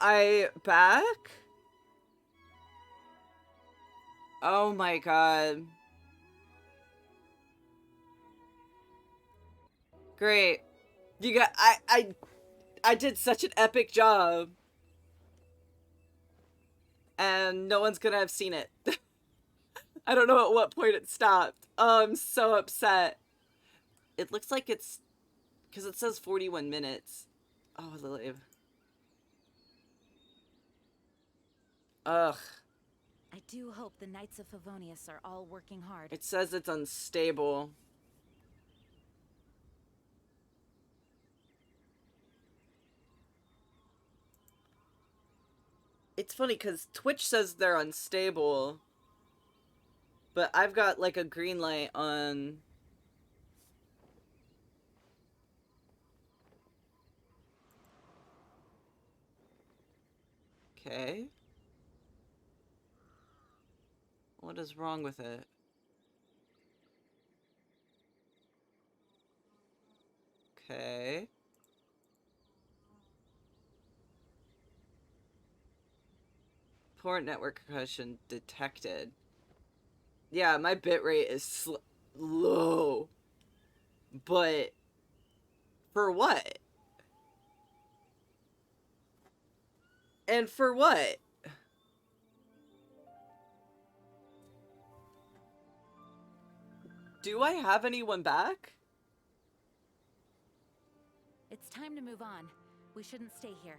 I back? Oh my god. Great. You got I did such an epic job. And no one's gonna have seen it. I don't know at what point it stopped. Oh, I'm so upset. It looks like it's because it says 41 minutes. Oh, Lily. Ugh. I do hope the Knights of Favonius are all working hard. It says it's unstable. It's funny because Twitch says they're unstable, but I've got like a green light on. Okay. What is wrong with it? Okay. Poor network concussion detected. Yeah, my bitrate is low. But for what? And for what? Do I have anyone back? It's time to move on. We shouldn't stay here.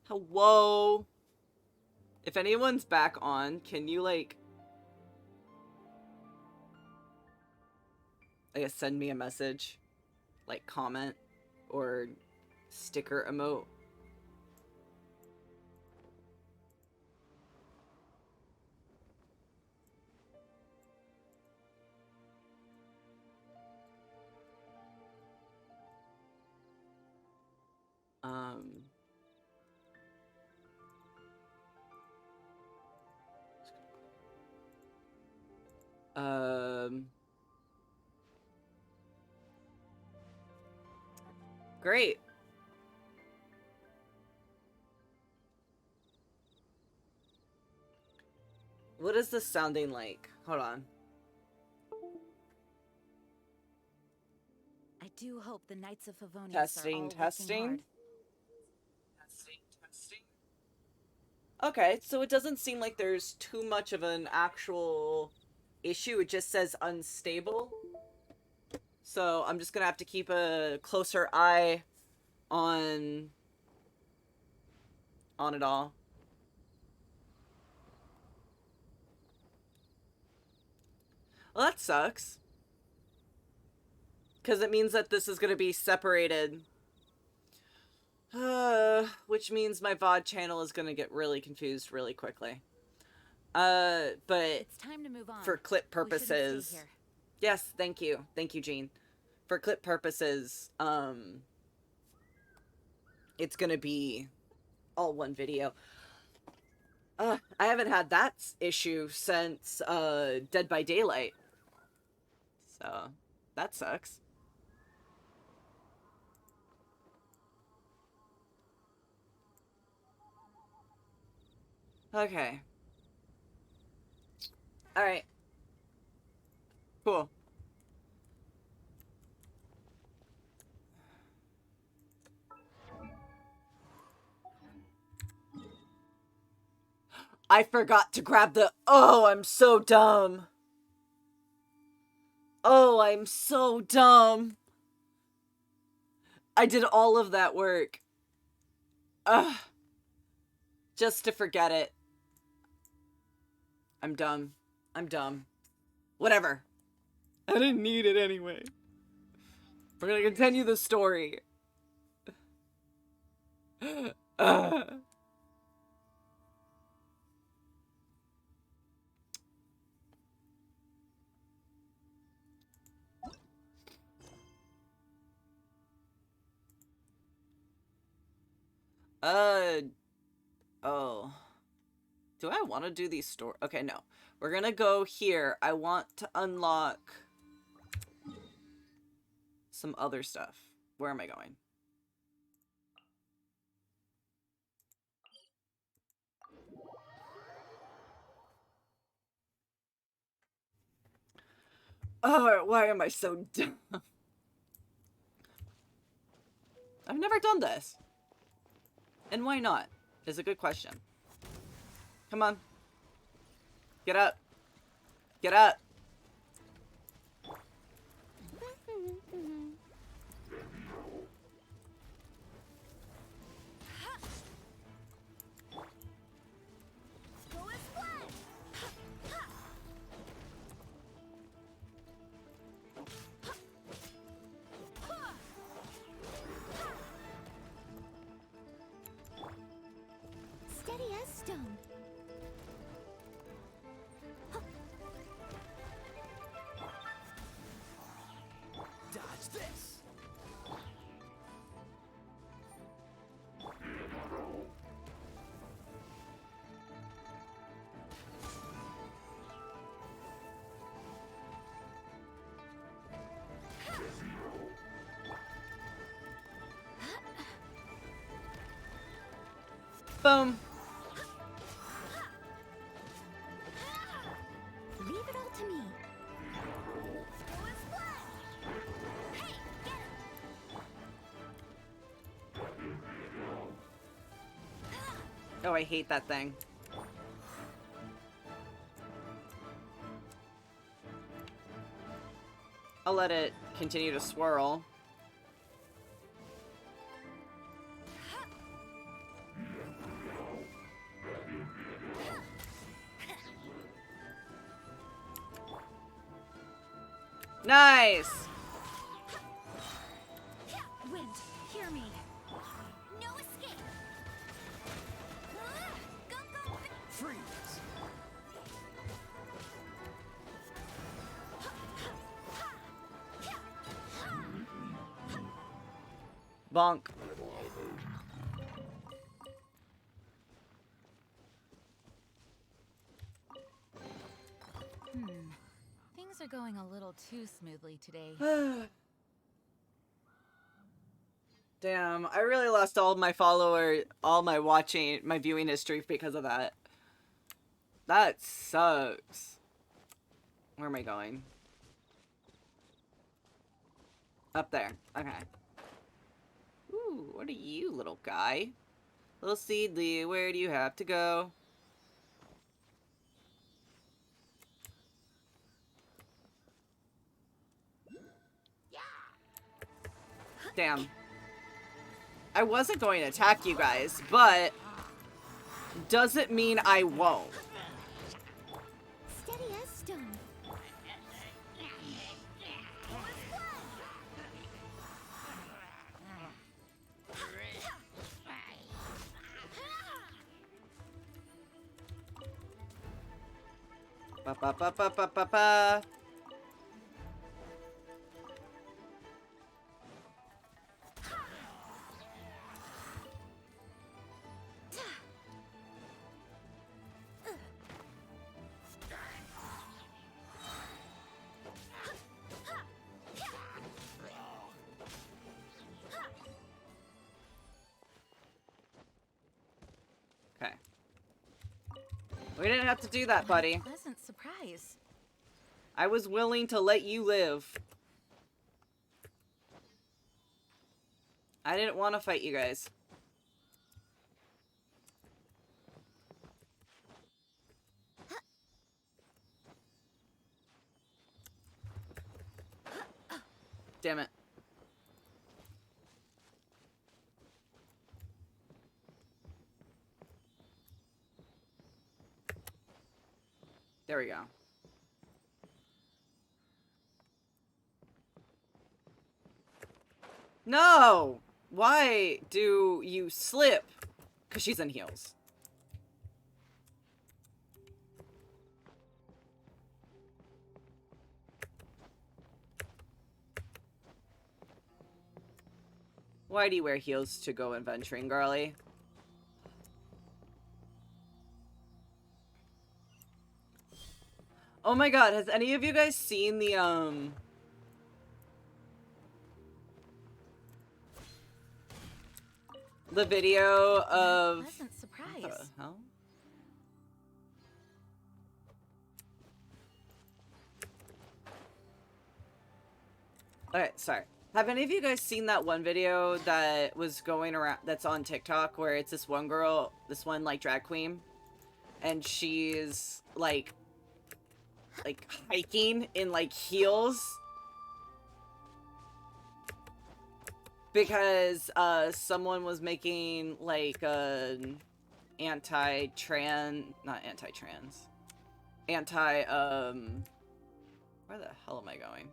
Hello? If anyone's back on, can you, like, I guess send me a message? Like, comment? Or sticker emote? Um... Um... Great. What is this sounding like? Hold on. I do hope the Knights of Favonius are Testing, all testing. working hard. Testing, testing. Okay, so it doesn't seem like there's too much of an actual issue. It just says unstable. So I'm just gonna have to keep a closer eye on it all. Well, that sucks. Because it means that this is going to be separated. Which means my VOD channel is going to get really confused really quickly. But it's time to move on. For clip purposes. Yes, thank you. Thank you, Jean. For clip purposes, it's going to be all one video. I haven't had that issue since Dead by Daylight. So, that sucks. Okay. Alright. Cool. I forgot to grab the... Oh, I'm so dumb. Oh, I'm so dumb. I did all of that work. Ugh. Just to forget it. I'm dumb. I'm dumb. Whatever. I didn't need it anyway. We're gonna continue the story. Oh. Do I want to do these store? Okay, no. We're gonna go here. I want to unlock some other stuff. Where am I going? Oh, why am I so dumb? I've never done this. And why not? Is a good question. Come on. Get up. Get up. Steady as stone. Dodge this. Boom. Leave it all to me. Oh, I hate that thing. I'll let it continue to swirl. Nice! Wind, hear me. No escape. Go, go. Freeze. Bonk. Things are going a little too smoothly today. Damn, I really lost all my all my my viewing history because of that. That sucks. Where am I going? Up there. Okay. Ooh, what are you, little guy? Little Seedly, where do you have to go? Damn. I wasn't going to attack you guys, but doesn't mean I won't. Steady as stone. Ba ba ba ba ba ba ba. Okay. We didn't have to do that, buddy. Pleasant surprise. I was willing to let you live. I didn't want to fight you guys. Damn it. There we go. No! Why do you slip? Because she's in heels. Why do you wear heels to go adventuring, girly? Oh my god, has any of you guys seen the, the video What a of pleasant what surprise. the hell? Alright, sorry. Have any of you guys seen that one video that was going around that's on TikTok where it's this one girl, this one like drag queen, and she's like hiking in like heels because someone was making like an anti-trans, not anti-trans, where the hell am I going?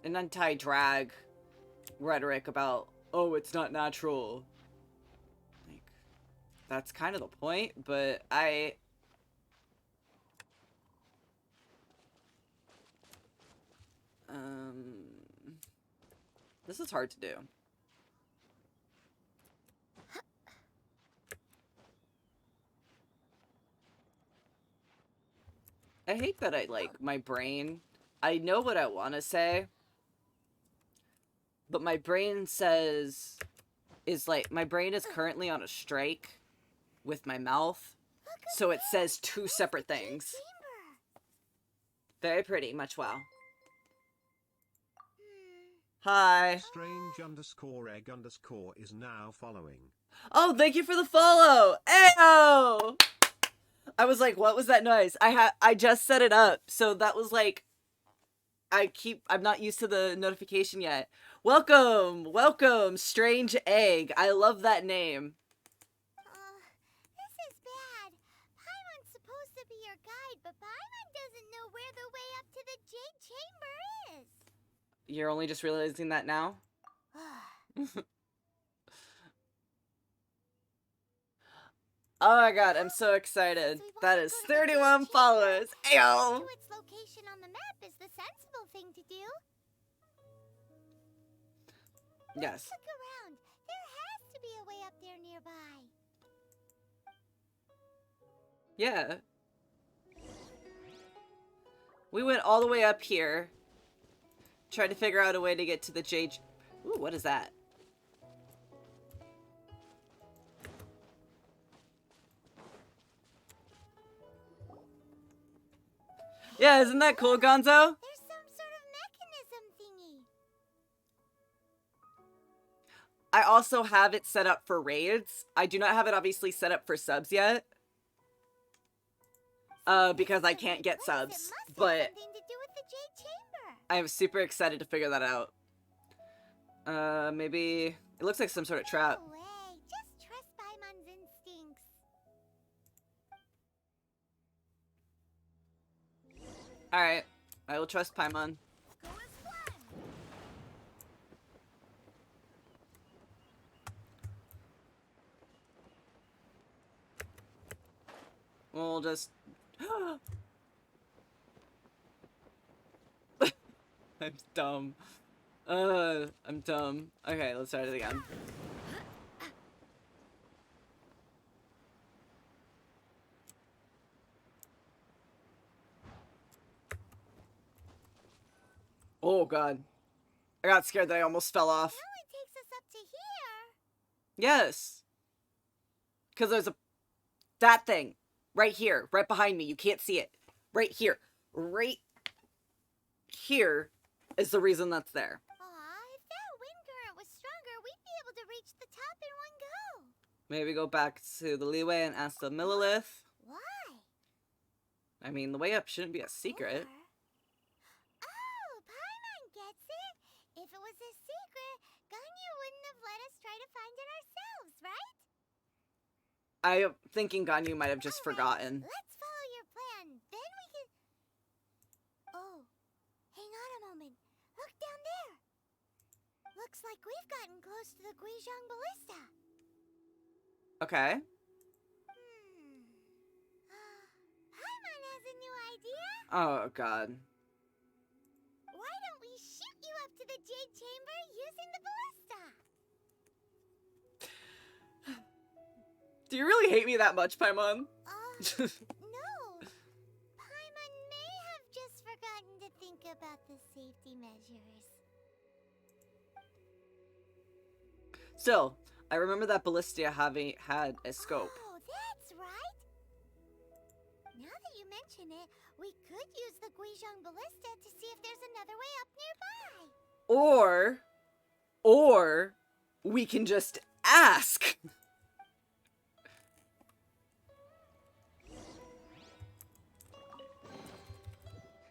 An anti-drag rhetoric about, oh, it's not natural. Like, that's kind of the point, but this is hard to do. I hate that my brain, I know what I want to say, but my brain my brain is currently on a strike with my mouth, so it says two separate things. Very pretty, much wow. Hi. Strange_egg_ is now following. Oh, thank you for the follow. Ayo! I was like, what was that noise? I just set it up, so that was like, I'm not used to the notification yet. Welcome, Strange Egg. I love that name. This is bad. Paimon's supposed to be your guide, but Paimon doesn't know where the way up to the Jade Chamber is. You're only just realizing that now? Oh my god, I'm so excited. That is 31 followers. Ayo! To its location on the map is the sensible thing to do. Yes. Look around. There has to be a way up there nearby. Yeah. We went all the way up here. Tried to figure out a way to get to the Jade... Ooh, what is that? Yeah, isn't that cool, Gonzo? There's some sort of mechanism thingy. I also have it set up for raids. I do not have it obviously set up for subs yet. Because I can't get subs. But Something to do with the Jade Chamber. I'm super excited to figure that out. Maybe... It looks like some sort of trap. No way. Just trust Paimon's instincts. Alright. I will trust Paimon. Go as planned. We'll just... I'm dumb. I'm dumb. Okay, let's start it again. Oh god. I got scared that I almost fell off. It only takes us up to here. Yes. Because there's that thing. Right here. Right behind me. You can't see it. Right here. Right here is the reason that's there. Aw, if that wind current was stronger, we'd be able to reach the top in one go. Maybe go back to the leeway and ask the Millilith. Why? I mean, the way up shouldn't be a secret. Oh, Paimon gets it. If it was a secret, Ganyu wouldn't have let us try to find it ourselves, right? I'm thinking Ganyu might have just All right, forgotten. let's follow your plan. Then we can... Oh, hang on a moment. Look down there. Looks like we've gotten close to the Guizhong Ballista. Okay. Paimon has a new idea. Oh god. Why don't we shoot you up to the Jade Chamber using the ballista? Do you really hate me that much, Paimon? No. Paimon may have just forgotten to think about the safety measures. Still, I remember that Ballistia had a scope. Oh, that's right. Now that you mention it, we could use the Guizhong Ballista to see if there's another way up nearby. Or we can just ask.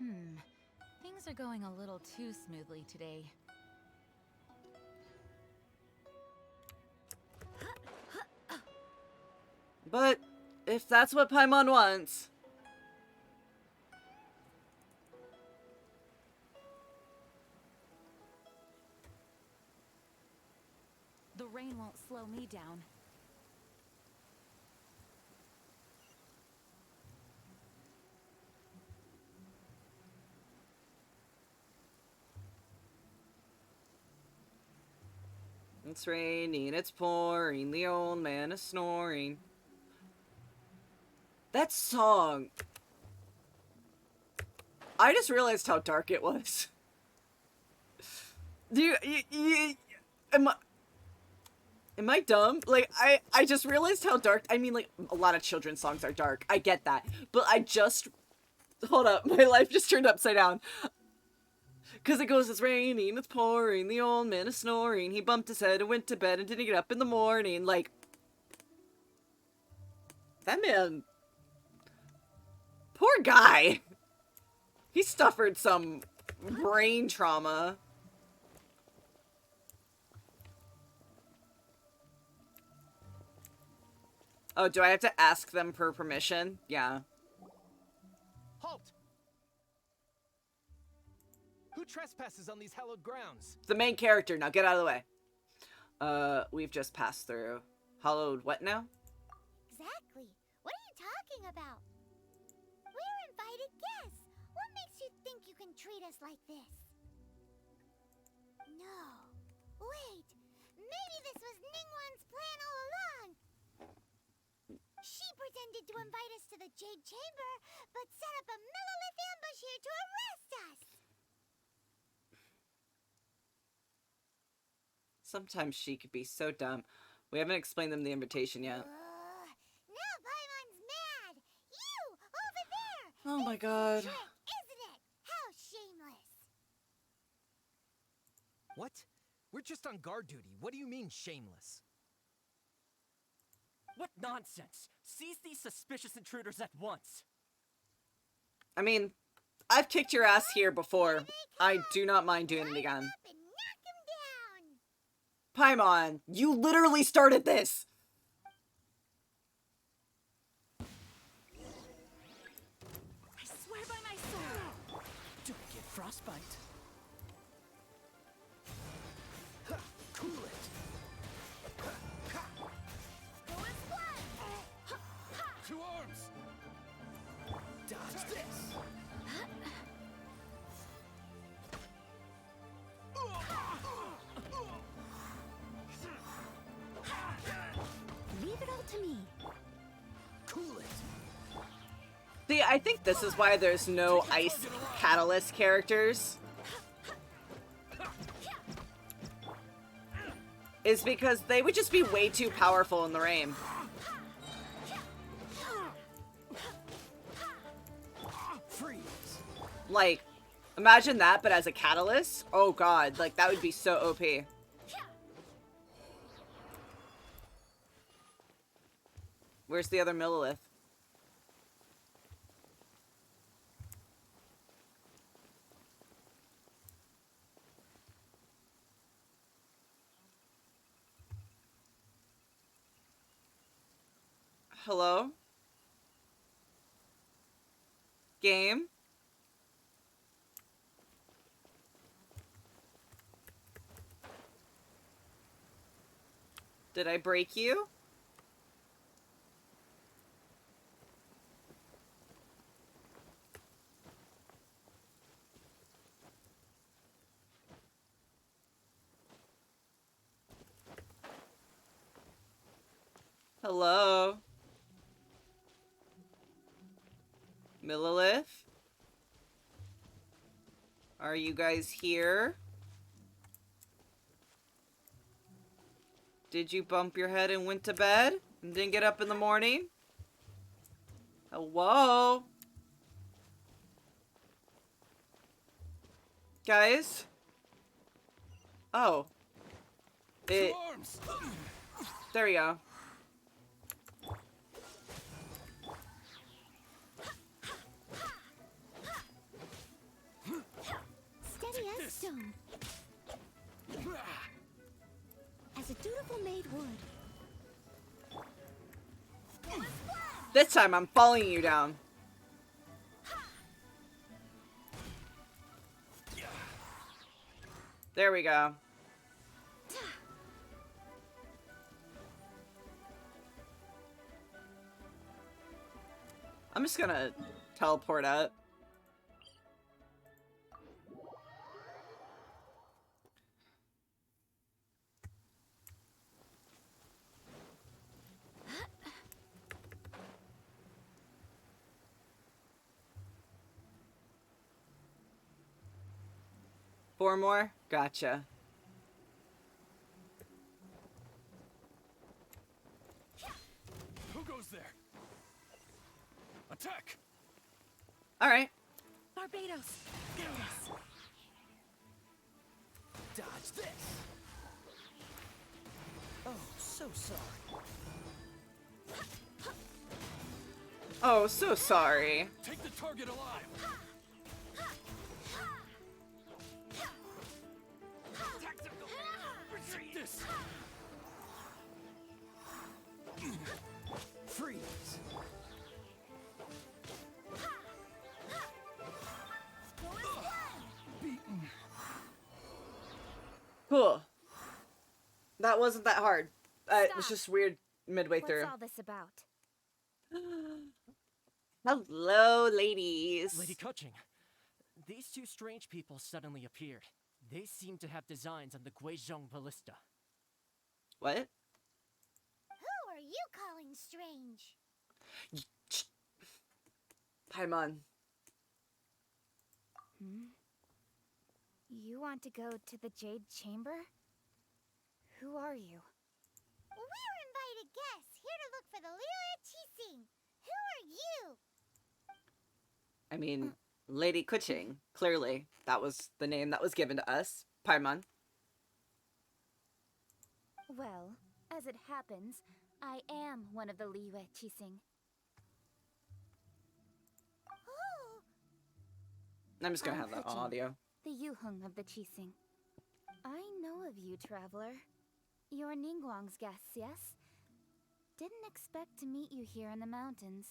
Things are going a little too smoothly today. But if that's what Paimon wants. The rain won't slow me down. It's raining, it's pouring, the old man is snoring. That song. I just realized how dark it was. Do you am I dumb? Like, I just realized how dark. I mean, like, a lot of children's songs are dark. I get that. But I just... Hold up. My life just turned upside down. Because it goes, it's raining, it's pouring, the old man is snoring. He bumped his head and went to bed and didn't get up in the morning. Like, that man... Poor guy. He suffered some brain trauma. Oh, do I have to ask them for permission? Yeah. Halt! Who trespasses on these hallowed grounds? It's the main character. Now get out of the way. We've just passed through. Hallowed what now? Exactly. What are you talking about? We're invited guests. What makes you think you can treat us like this? No. Wait. Maybe this was Ningguang's plan all along. She pretended to invite us to the Jade Chamber, but set up a Millilith ambush here to arrest us. Sometimes she could be so dumb. We haven't explained them the invitation yet. Now Paimon's mad. You, over there. Oh my It's a god. trick, isn't it? How shameless. What? We're just on guard duty. What do you mean, shameless? What nonsense! Seize these suspicious intruders at once! I mean, I've kicked your ass here before. I do not mind doing it again. Up and knock him down. Paimon, you literally started this! I swear by my soul! Don't get frostbite. Ha! Cool it! Go and fly. To arms! Dodge this! Leave it all to me. Cool it! See, I think this is why there's no ice catalyst characters. Is because they would just be way too powerful in the rain. Freeze! Like, imagine that, but as a catalyst? Oh god, like, that would be so OP. Where's the other Millilith? Hello? Game? Did I break you? Hello? Millilith? Are you guys here? Did you bump your head and went to bed? And didn't get up in the morning? Hello? Guys? Oh. Two arms. There we go. Steady as stone. As a dutiful maid would. This time I'm following you down. There we go. I'm just gonna teleport up. Four more? Gotcha. Who goes there? Attack! Alright. Barbados! Dodge this! Oh, so sorry. Oh, so sorry. Take the target alive! Take this! Freeze! Beaten. Cool. That wasn't that hard. It was Stop. just weird midway through. What's all this about? Hello, ladies. Lady Kuching, these two strange people suddenly appeared. They seem to have designs on the Guizhong ballista. What? Who are you calling strange? Paimon. You want to go to the Jade Chamber? Who are you? We're invited guests here to look for the Liyue Qixing. Who are you? I mean, Lady Kuching. Clearly, that was the name that was given to us. Paimon. Well, as it happens, I am one of the Liyue Qixing. Oh, I'm just gonna I'm have that Kuching, audio. the Yuheng of the Qixing. I know of you, traveler. You're Ningguang's guests, yes? Didn't expect to meet you here in the mountains.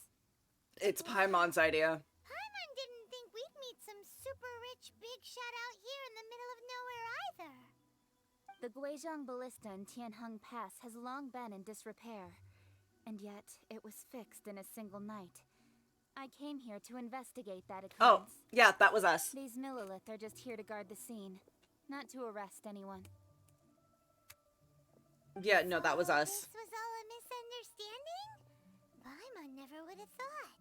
It's Paimon's idea. Paimon didn't think we'd meet some super rich big shot out here in the middle of nowhere either. The Guizhong ballista in Tianheng Pass has long been in disrepair, and yet it was fixed in a single night. I came here to investigate that Oh, occurrence. yeah, that was us. These Millilith are just here to guard the scene, not to arrest anyone. Yeah, no, that was us. This was all a misunderstanding? Paimon never would have thought.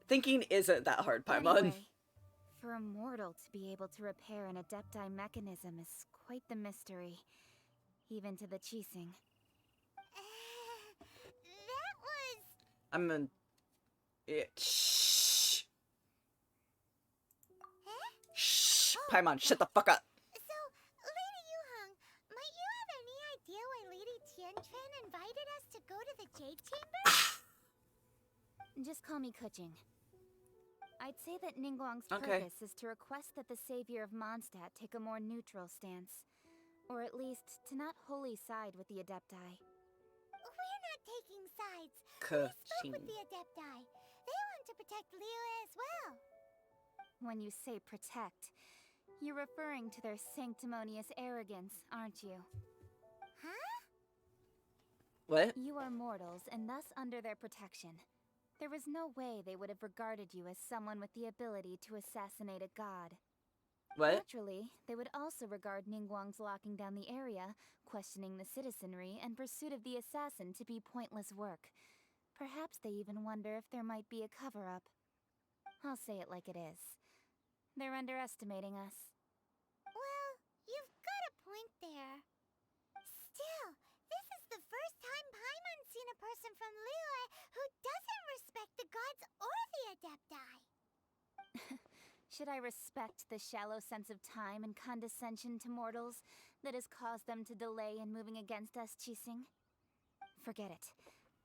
Thinking isn't that hard, Paimon. Anyway, for a mortal to be able to repair an Adepti mechanism is quite the mystery, even to the Qixing. That was... I'm gonna... Shh. Huh? Shh. Paimon, shut the fuck up. So, Lady Yuheng, might you have any idea why Lady Tianquan invited us to go to the Jade Chamber? Just call me Kuching. I'd say that Ningguang's Okay. purpose is to request that the savior of Mondstadt take a more neutral stance. Or at least, to not wholly side with the Adepti. We're not taking sides. We spoke Kuching. with the Adepti. They want to protect Liyue as well. When you say protect, you're referring to their sanctimonious arrogance, aren't you? Huh? What? You are mortals, and thus under their protection. There was no way they would have regarded you as someone with the ability to assassinate a god. What? Naturally, they would also regard Ningguang's locking down the area, questioning the citizenry, and pursuit of the assassin to be pointless work. Perhaps they even wonder if there might be a cover-up. I'll say it like it is. They're underestimating us. Well, you've got a point there. Still, this Should I respect the shallow sense of time and condescension to mortals that has caused them to delay in moving against us, Qixing? Forget it.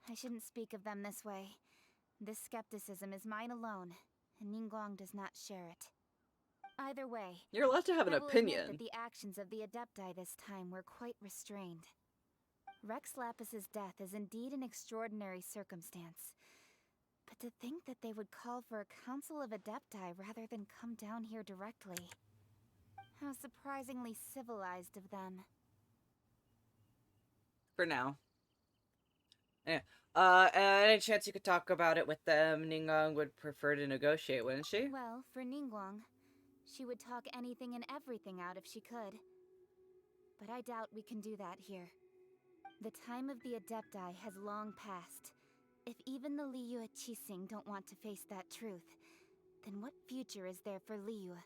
I shouldn't speak of them this way. This skepticism is mine alone, and Ningguang does not share it. Either way, You're allowed to have an I will admit opinion. that the actions of the Adepti this time were quite restrained. Rex Lapis's death is indeed an extraordinary circumstance. But to think that they would call for a council of Adepti rather than come down here directly. How surprisingly civilized of them. For now. Yeah. Any chance you could talk about it with them? Ningguang would prefer to negotiate, wouldn't she? Well, for Ningguang, she would talk anything and everything out if she could. But I doubt we can do that here. The time of the Adepti has long passed. If even the Liyue Qixing don't want to face that truth, then what future is there for Liyue?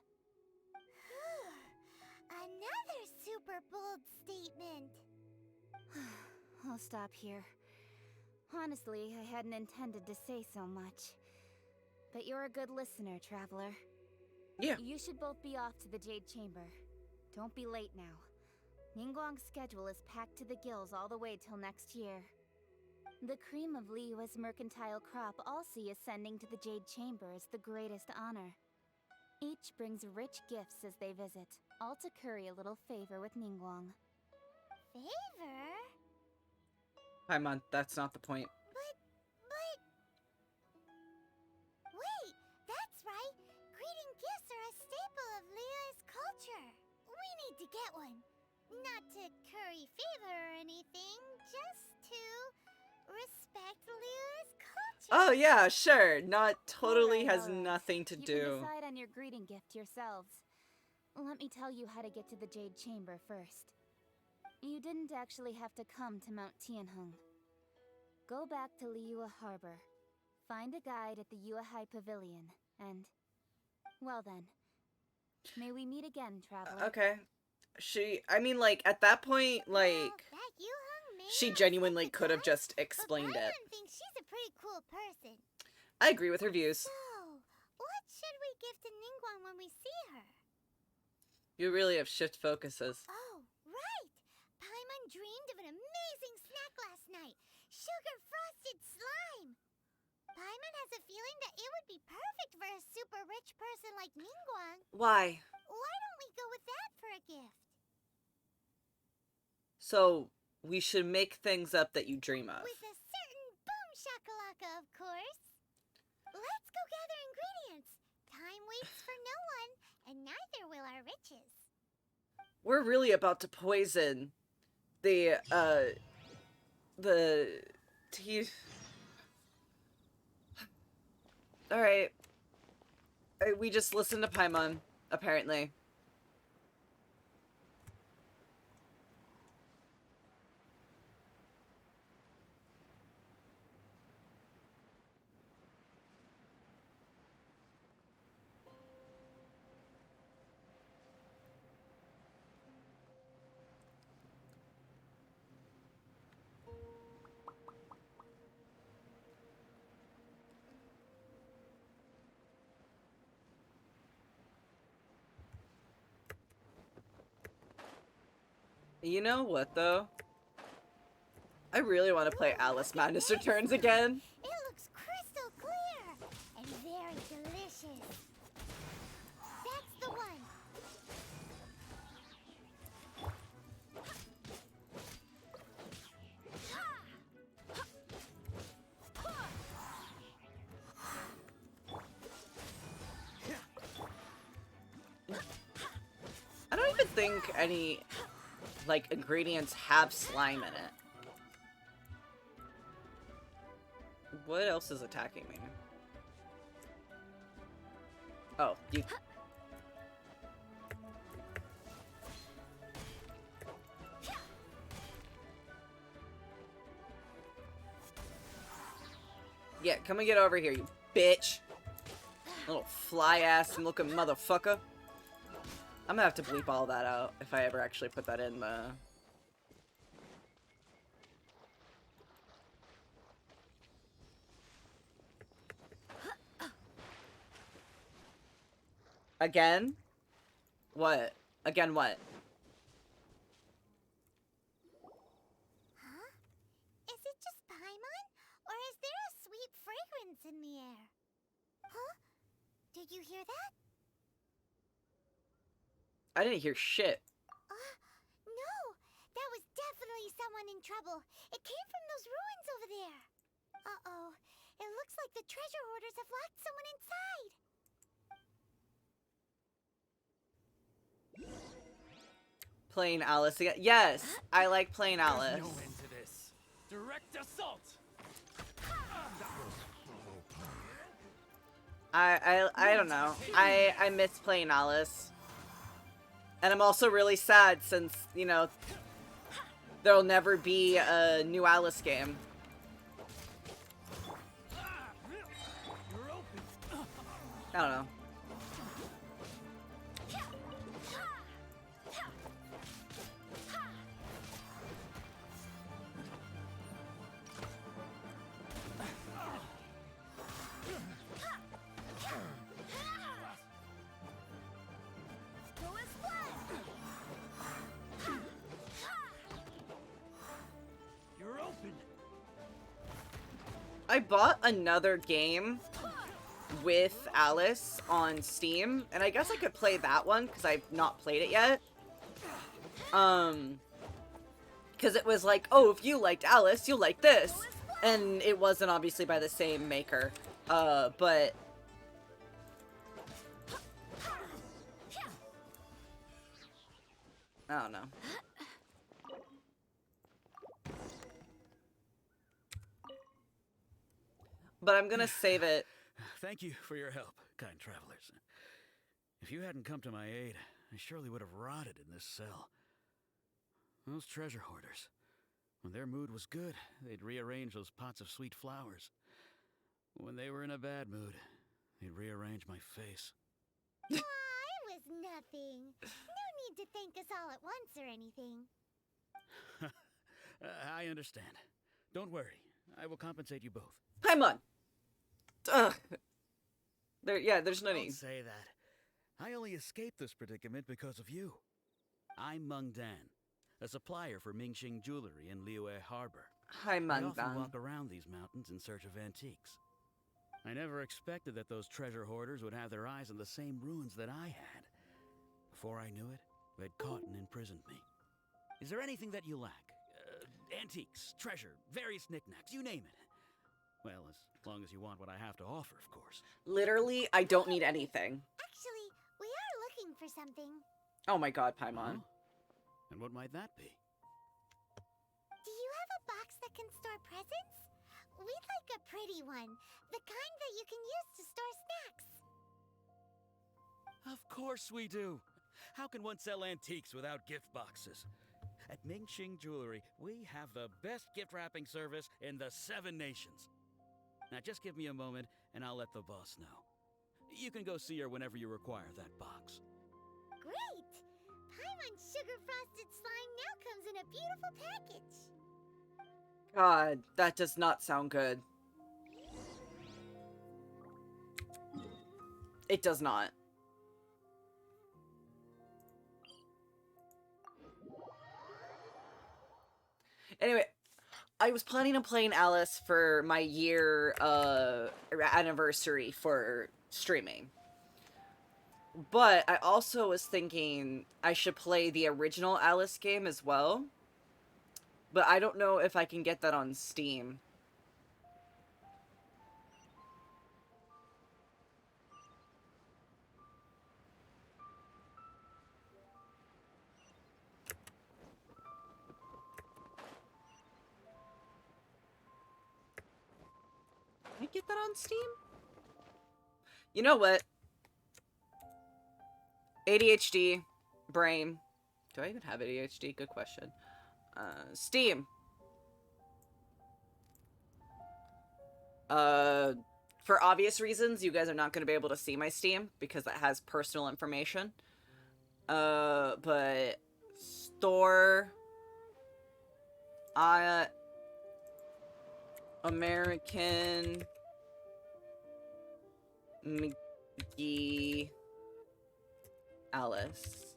Another super bold statement. I'll stop here. Honestly, I hadn't intended to say so much. But you're a good listener, Traveler. Yeah. You should both be off to the Jade Chamber. Don't be late now. Ningguang's schedule is packed to the gills all the way till next year. The cream of Liyue's mercantile crop all see ascending to the Jade Chamber as the greatest honor. Each brings rich gifts as they visit, all to curry a little favor with Ningguang. Favor? Paimon, that's not the point. But... Wait, that's right. Greeting gifts are a staple of Liyue's culture. We need to get one. Not to curry favor or anything, just to respect Liyue's culture. Oh yeah, sure. Not totally has Alright. nothing to You do. can decide on your greeting gift yourselves. Let me tell you how to get to the Jade Chamber first. You didn't actually have to come to Mount Tianheng. Go back to Liyue Harbor. Find a guide at the Yuehai Pavilion, and... well then. May we meet again, Traveler. Okay. I mean, like, at that point, Well, like, that Yuheng may she not genuinely stick could have us, just but explained it. Paimon thinks she's a pretty cool person. I agree with her views. So, what should we give to Ningguang when we see her? You really have shift focuses. Oh, right! Paimon dreamed of an amazing snack last night. Sugar-frosted slime! Paimon has a feeling that it would be perfect for a super rich person like Ningguang. Why? Why don't we go with that for a gift? So, we should make things up that you dream of. With a certain boom shakalaka, of course. Let's go gather ingredients. Time waits for no one, and neither will our riches. We're really about to poison the tea. Alright. We just listened to Paimon, apparently. You know what, though? I really want to play Alice Madness Returns again. It looks crystal clear and very delicious. That's the one. I don't even think any, like, ingredients have slime in it. What else is attacking me? Oh, you... Yeah, come and get over here, you bitch. Little fly-ass looking motherfucker. I'm gonna have to bleep all that out if I ever actually put that in the... Again? What? Again what? Huh? Is it just Paimon? Or is there a sweet fragrance in the air? Huh? Did you hear that? I didn't hear shit. No! That was definitely someone in trouble. It came from those ruins over there. Uh-oh. It looks like the treasure hoarders have locked someone inside. Playing Alice again. Yes, I like playing Alice. There's no end to this. Direct assault. I don't know. I miss playing Alice. And I'm also really sad since, you know, there'll never be a new Alice game. I don't know. You're open. I bought another game with Alice on Steam, and I guess I could play that one because I've not played it yet. Because it was like, oh, if you liked Alice, you'll like this. And it wasn't obviously by the same maker. But I don't know. But I'm gonna save it. Thank you for your help, kind travelers. If you hadn't come to my aid, I surely would have rotted in this cell. Those treasure hoarders. When their mood was good, they'd rearrange those pots of sweet flowers. When they were in a bad mood, they'd rearrange my face. Aw, it was nothing. No need to thank us all at once or anything. I understand. Don't worry. I will compensate you both. Paimon! Ugh. There's no Don't need. say that. I only escaped this predicament because of you. I'm Meng Dan, a supplier for Mingxing Jewelry in Liyue Harbor. Hi, I often Mandan. walk around these mountains in search of antiques. I never expected that those treasure hoarders would have their eyes on the same ruins that I had. Before I knew it, they'd caught and imprisoned me. Is there anything that you lack? Antiques, treasure, various knickknacks, you name it. Well, as long as you want what I have to offer, of course. Literally, I don't need anything. Actually, we are looking for something. Oh my god, Paimon. Huh? And what might that be? Do you have a box that can store presents? We'd like a pretty one. The kind that you can use to store snacks. Of course we do. How can one sell antiques without gift boxes? At Mingxing Jewelry, we have the best gift wrapping service in the 7 nations. Now just give me a moment, and I'll let the boss know. You can go see her whenever you require that box. Great! Paimon's sugar frosted slime now comes in a beautiful package. God, that does not sound good. It does not. Anyway, I was planning on playing Alice for my year anniversary for streaming. But I also was thinking I should play the original Alice game as well. But I don't know if I can get that on Steam. Can I get that on Steam? You know what? ADHD, brain. Do I even have ADHD? Good question. Steam. For obvious reasons, you guys are not going to be able to see my Steam because that has personal information. But store American McGee Alice.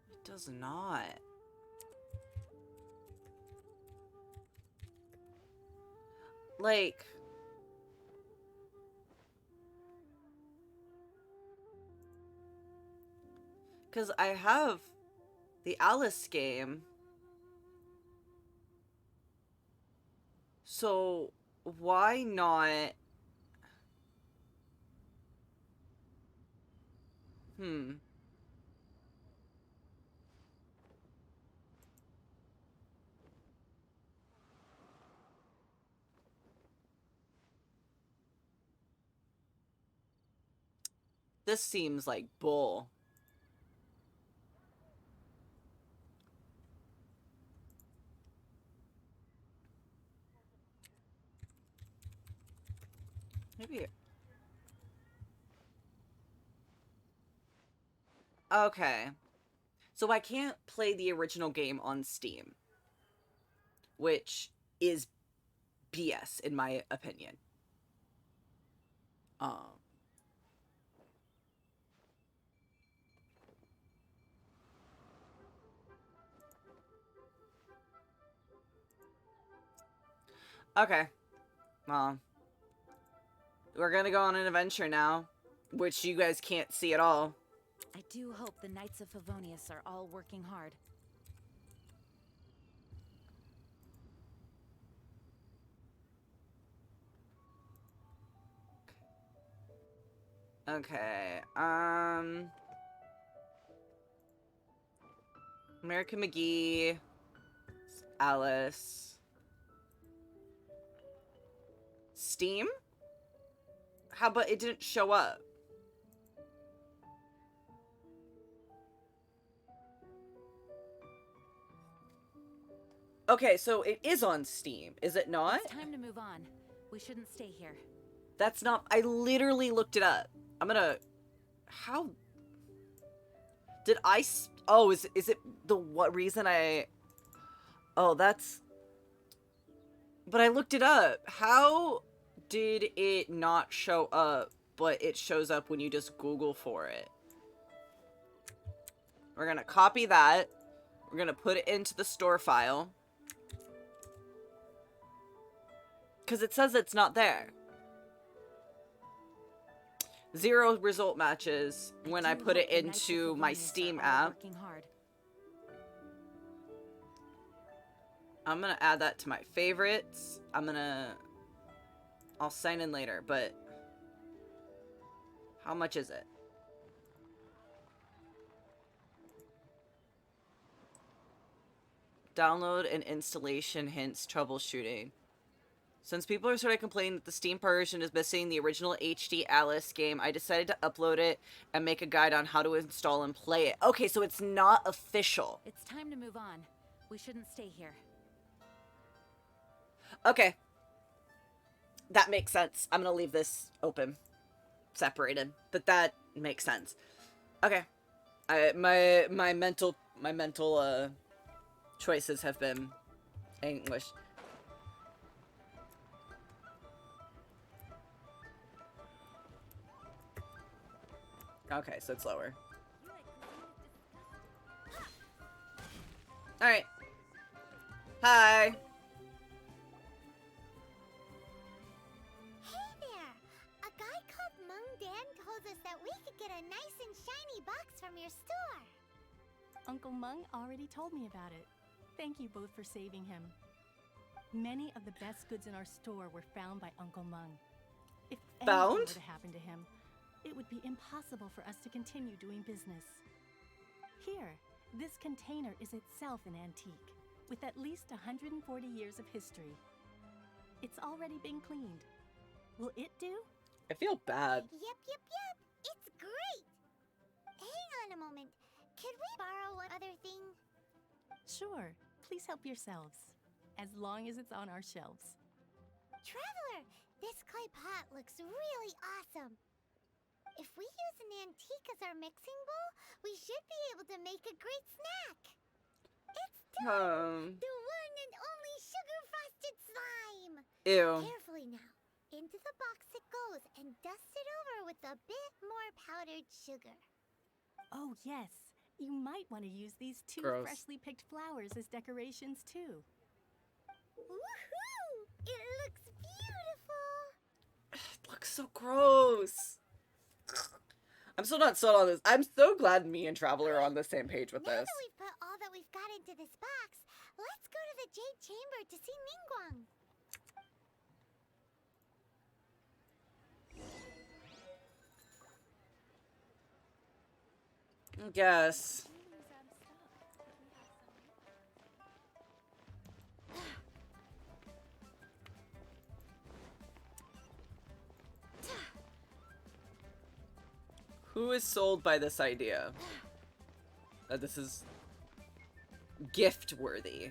It does not. Like... Because I have the Alice game. So, why not... This seems like bull. Maybe... Okay. So I can't play the original game on Steam. Which is BS, in my opinion. Okay. Well, we're gonna go on an adventure now, which you guys can't see at all. I do hope the Knights of Favonius are all working hard. Okay, American McGee, Alice, Steam? How about it didn't show up? Okay, so it is on Steam, is it not? It's time to move on. We shouldn't stay here. That's not... I literally looked it up. I'm gonna... How... Did I... Oh, is it the what reason I... Oh, that's... But I looked it up. How did it not show up, but it shows up when you just Google for it? We're gonna copy that. We're gonna put it into the store file. Because it says it's not there. 0 result matches when I put it into my Steam app. I'm gonna add that to my favorites. I'll sign in later, but how much is it? Download and installation hints troubleshooting. Since people are starting to complain that the Steam version is missing the original HD Alice game, I decided to upload it and make a guide on how to install and play it. Okay, so it's not official. It's time to move on. We shouldn't stay here. Okay. That makes sense. I'm gonna leave this open. Separated. But that makes sense. Okay. My mental choices have been English. Okay, so it's lower. Alright. Hi. Hey there! A guy called Mung Dan told us that we could get a nice and shiny box from your store. Uncle Mung already told me about it. Thank you both for saving him. Many of the best goods in our store were found by Uncle Mung. If anything were to happen to him, it would be impossible for us to continue doing business. Here, this container is itself an antique, with at least 140 years of history. It's already been cleaned. Will it do? I feel bad. Yep. It's great! Hang on a moment. Could we borrow one other thing? Sure, please help yourselves, as long as it's on our shelves. Traveler, this clay pot looks really awesome. If we use an antique as our mixing bowl, we should be able to make a great snack. It's done! The one and only sugar-frosted slime! Ew. Carefully now. Into the box it goes and dust it over with a bit more powdered sugar. Oh, yes. You might want to use these two Gross. freshly picked flowers as decorations, too. Woohoo! It looks beautiful! It looks so gross. I'm still not sold on this. I'm so glad me and Traveler are on the same page with Now this. that we've put all that we've got into this box, let's go to the Jade Chamber to see Ningguang. I guess. Who is sold by this idea? That this is gift worthy.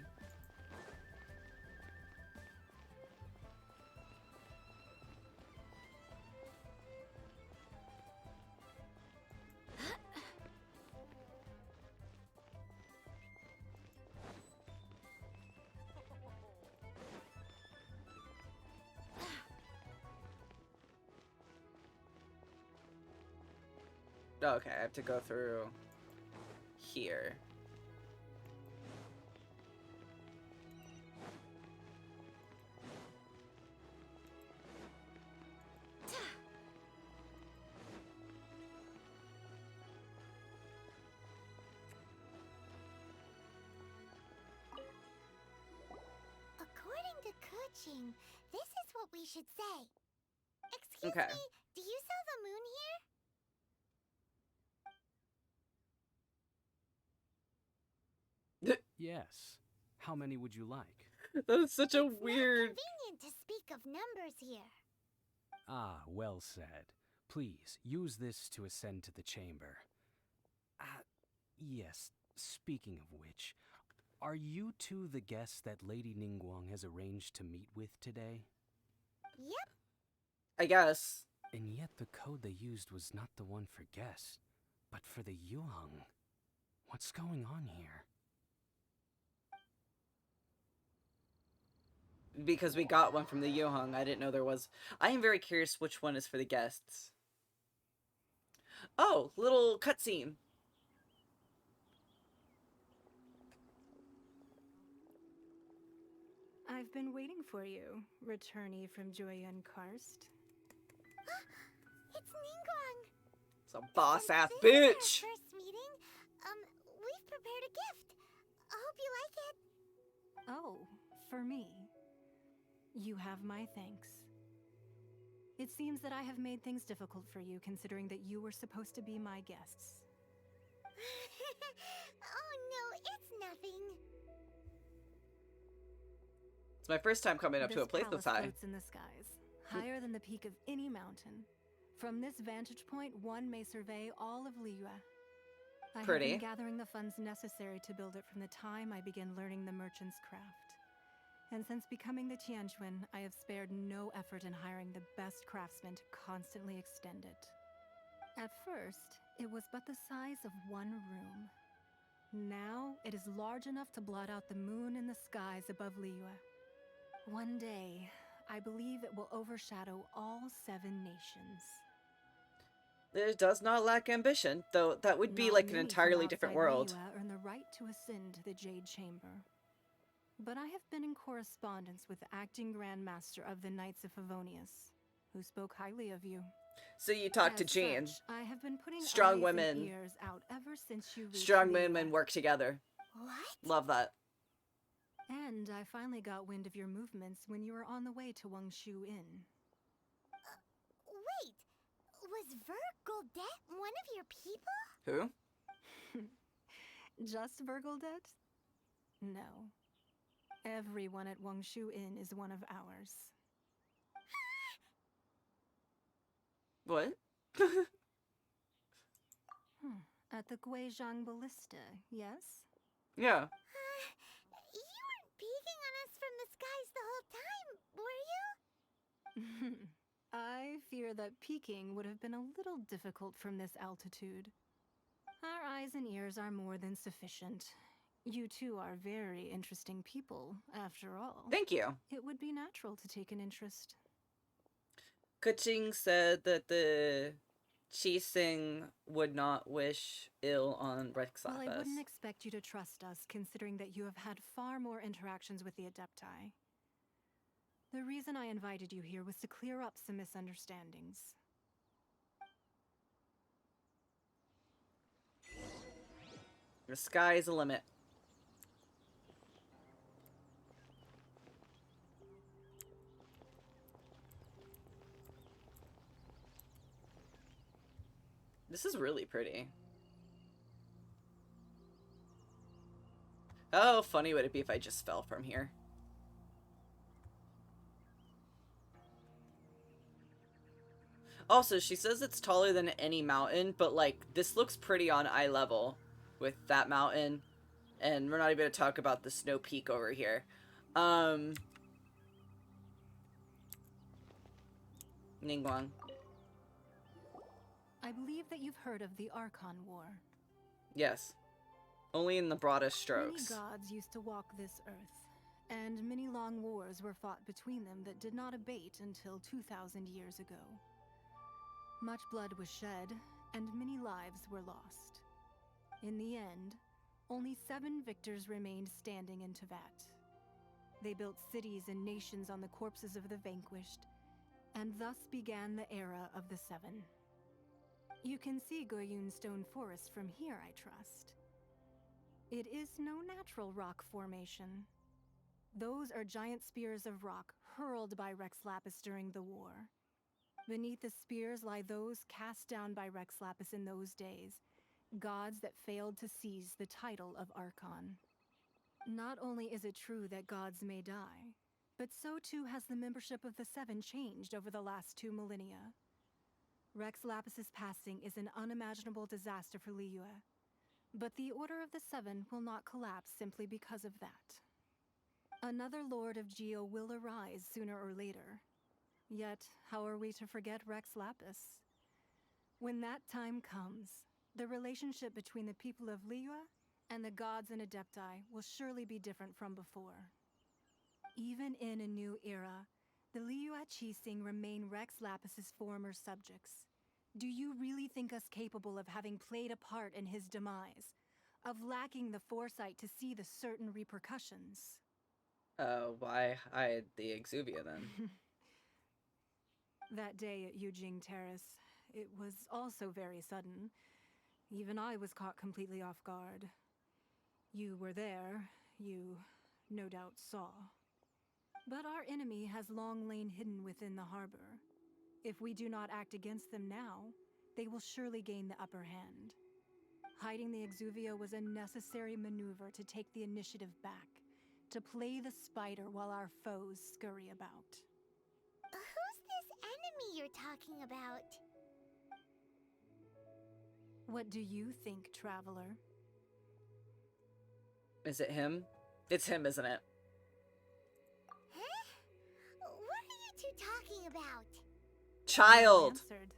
Okay, I have to go through here. According to Kuching, this is what we should say. Excuse Okay. me, do you sell the moon here? Yes. How many would you like? That is such a It's weird. not convenient to speak of numbers here. Ah, well said. Please, use this to ascend to the chamber. Yes, speaking of which, are you two the guests that Lady Ningguang has arranged to meet with today? Yep. I guess. And yet the code they used was not the one for guests, but for the Yuheng. What's going on here? Because we got one from the Yuheng, I didn't know there was. I am very curious which one is for the guests. Oh, little cutscene. I've been waiting for you, returnee from Joyun Karst. It's Ningguang. It's a boss ass This is our bitch. first meeting. We've prepared a gift. I hope you like it. Oh, for me. You have my thanks. It seems that I have made things difficult for you, considering that you were supposed to be my guests. Oh no, it's nothing. It's my first time coming up to a place palace this high. floats in the skies, higher than the peak of any mountain. From this vantage point, one may survey all of Liyue. I have Pretty. been gathering the funds necessary to build it from the time I began learning the merchant's craft. And since becoming the Tianquan, I have spared no effort in hiring the best craftsmen to constantly extend it. At first, it was but the size of one room. Now, it is large enough to blot out the moon in the skies above Liyue. One day, I believe it will overshadow all 7 nations. It does not lack ambition, though that would be Not like an many entirely from different outside world. Liyue earn the right to ascend to the Jade Chamber. But I have been in correspondence with the acting Grand Master of the Knights of Favonius, who spoke highly of you. So you talk to As Jean. such, I have been putting Strong eyes women. and ears out ever since you reached Strong Liyue. women work together. What? Love that. And I finally got wind of your movements when you were on the way to Wangshu Inn. Wait, was Vergoldet one of your people? Who? Just Vergoldet? No. Everyone at Wangshu Inn is one of ours. What? At the Guizhang Ballista, yes? Yeah. You weren't peeking on us from the skies the whole time, were you? I fear that peeking would have been a little difficult from this altitude. Our eyes and ears are more than sufficient. You two are very interesting people, after all. Thank you. It would be natural to take an interest. Kuching said that the Qixing would not wish ill on Rex Well, I Lapis. wouldn't expect you to trust us, considering that you have had far more interactions with the Adepti. The reason I invited you here was to clear up some misunderstandings. The sky's the limit. This is really pretty. How funny would it be if I just fell from here? Also, she says it's taller than any mountain, but like, this looks pretty on eye level with that mountain. And we're not even going to talk about the snow peak over here. Ningguang. I believe that you've heard of the Archon War. Yes. Only in the broadest strokes. Many gods used to walk this earth, and many long wars were fought between them that did not abate until 2,000 years ago. Much blood was shed, and many lives were lost. In the end, only 7 victors remained standing in Tevat. They built cities and nations on the corpses of the vanquished, and thus began the era of the 7. You can see Goyun Stone Forest from here, I trust. It is no natural rock formation. Those are giant spears of rock hurled by Rex Lapis during the war. Beneath the spears lie those cast down by Rex Lapis in those days, gods that failed to seize the title of Archon. Not only is it true that gods may die, but so too has the membership of the 7 changed over the last 2 millennia. Rex Lapis's passing is an unimaginable disaster for Liyue, but the Order of the 7 will not collapse simply because of that. Another Lord of Geo will arise sooner or later. Yet, how are we to forget Rex Lapis? When that time comes, the relationship between the people of Liyue and the gods and Adepti will surely be different from before. Even in a new era, the Liyue Qixing remain Rex Lapis's former subjects. Do you really think us capable of having played a part in his demise? Of lacking the foresight to see the certain repercussions? Why hide the Exuvia then? That day at Yujing Terrace, it was also very sudden. Even I was caught completely off guard. You were there, you no doubt saw. But our enemy has long lain hidden within the harbor. If we do not act against them now, they will surely gain the upper hand. Hiding the Exuvia was a necessary maneuver to take the initiative back, to play the spider while our foes scurry about. Who's this enemy you're talking about? What do you think, traveler? Is it him? It's him, isn't it? Huh? What are you two talking about? Child! Answered.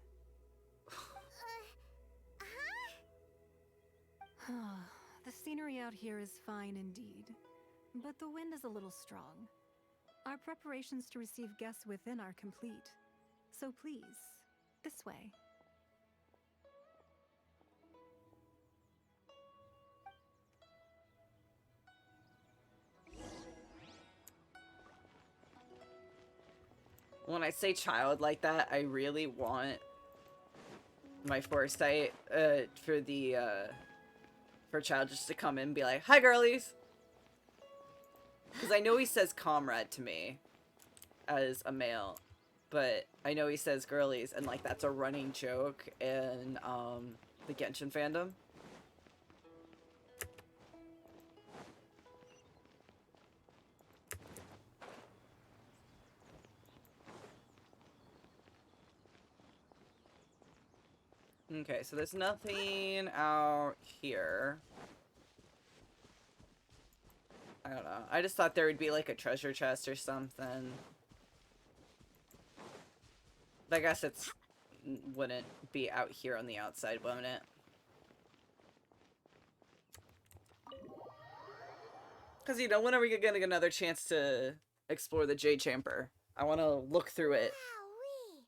Huh? The scenery out here is fine indeed, but the wind is a little strong. Our preparations to receive guests within are complete, so please, this way. When I say child like that, I really want my foresight for the for child just to come in and be like, "Hi, girlies," because I know he says "comrade" to me as a male, but I know he says "girlies," and like that's a running joke in the Genshin fandom. Okay, so there's nothing out here. I don't know. I just thought there would be like a treasure chest or something. But I guess it's wouldn't be out here on the outside, won't it? Because, you know, whenever you get another chance to explore the Jade Chamber, I want to look through it. Wowee!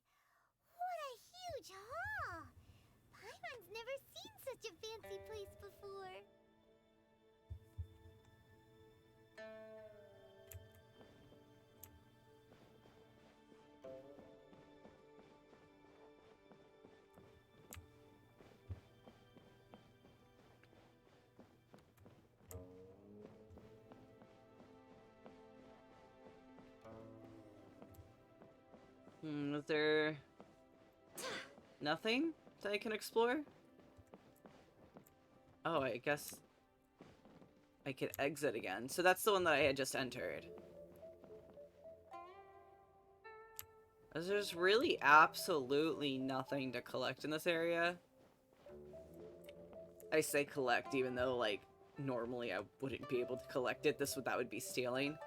Is there nothing that I can explore? Oh, I guess I could exit again. So that's the one that I had just entered. There's really absolutely nothing to collect in this area. I say collect, even though, like, normally I wouldn't be able to collect it. That would be stealing.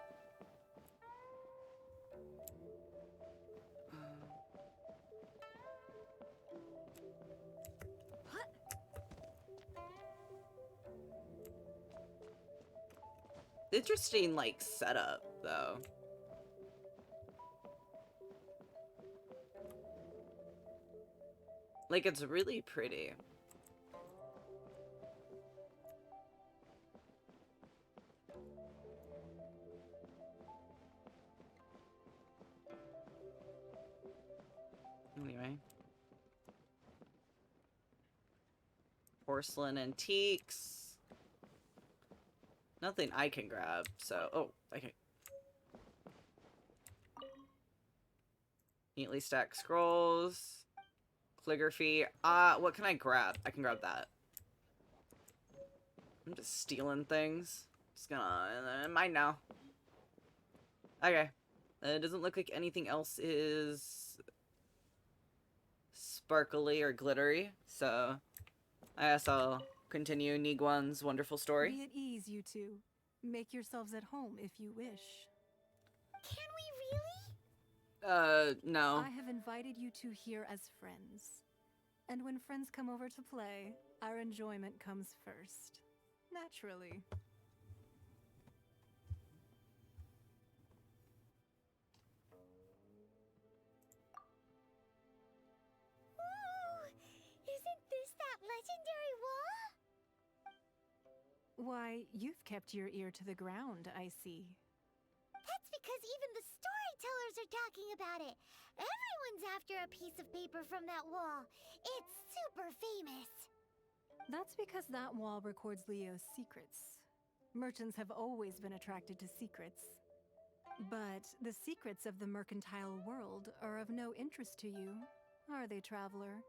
Interesting, like, setup, though. Like, it's really pretty. Anyway. Porcelain antiques. Nothing I can grab, so... Oh, okay. Neatly stacked scrolls. Calligraphy. What can I grab? I can grab that. I'm just stealing things. Just gonna... mine now. Okay. It doesn't look like anything else is... sparkly or glittery, so... I guess I'll continue Niguan's wonderful story. Be at ease, you two. Make yourselves at home if you wish. Can we really? No. I have invited you two here as friends. And when friends come over to play, our enjoyment comes first. Naturally. Ooh, isn't this that legendary wall? Why, you've kept your ear to the ground, I see. That's because even the storytellers are talking about it. Everyone's after a piece of paper from that wall. It's super famous. That's because that wall records Leo's secrets. Merchants have always been attracted to secrets. But the secrets of the mercantile world are of no interest to you, are they, traveler?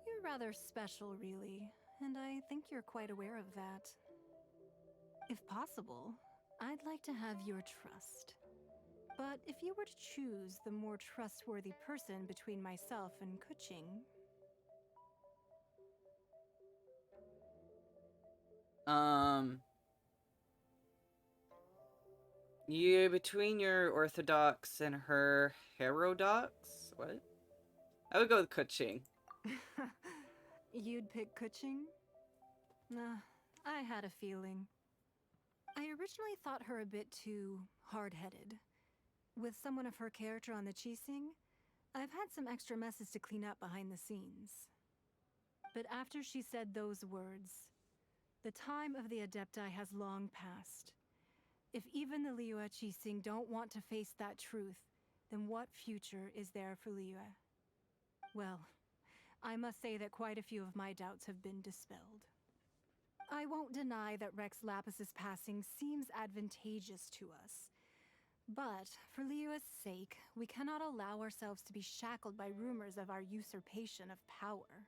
You're rather special, really, and I think you're quite aware of that. If possible, I'd like to have your trust. But if you were to choose the more trustworthy person between myself and Kuching... You between your orthodox and her heterodox? What? I would go with Kuching. You'd pick Kuching? Nah, I had a feeling. I originally thought her a bit too hard-headed. With someone of her character on the Qixing, I've had some extra messes to clean up behind the scenes. But after she said those words, the time of the Adepti has long passed. If even the Liyue Qixing don't want to face that truth, then what future is there for Liyue? Well, I must say that quite a few of my doubts have been dispelled. I won't deny that Rex Lapis's passing seems advantageous to us. But, for Liyue's sake, we cannot allow ourselves to be shackled by rumors of our usurpation of power.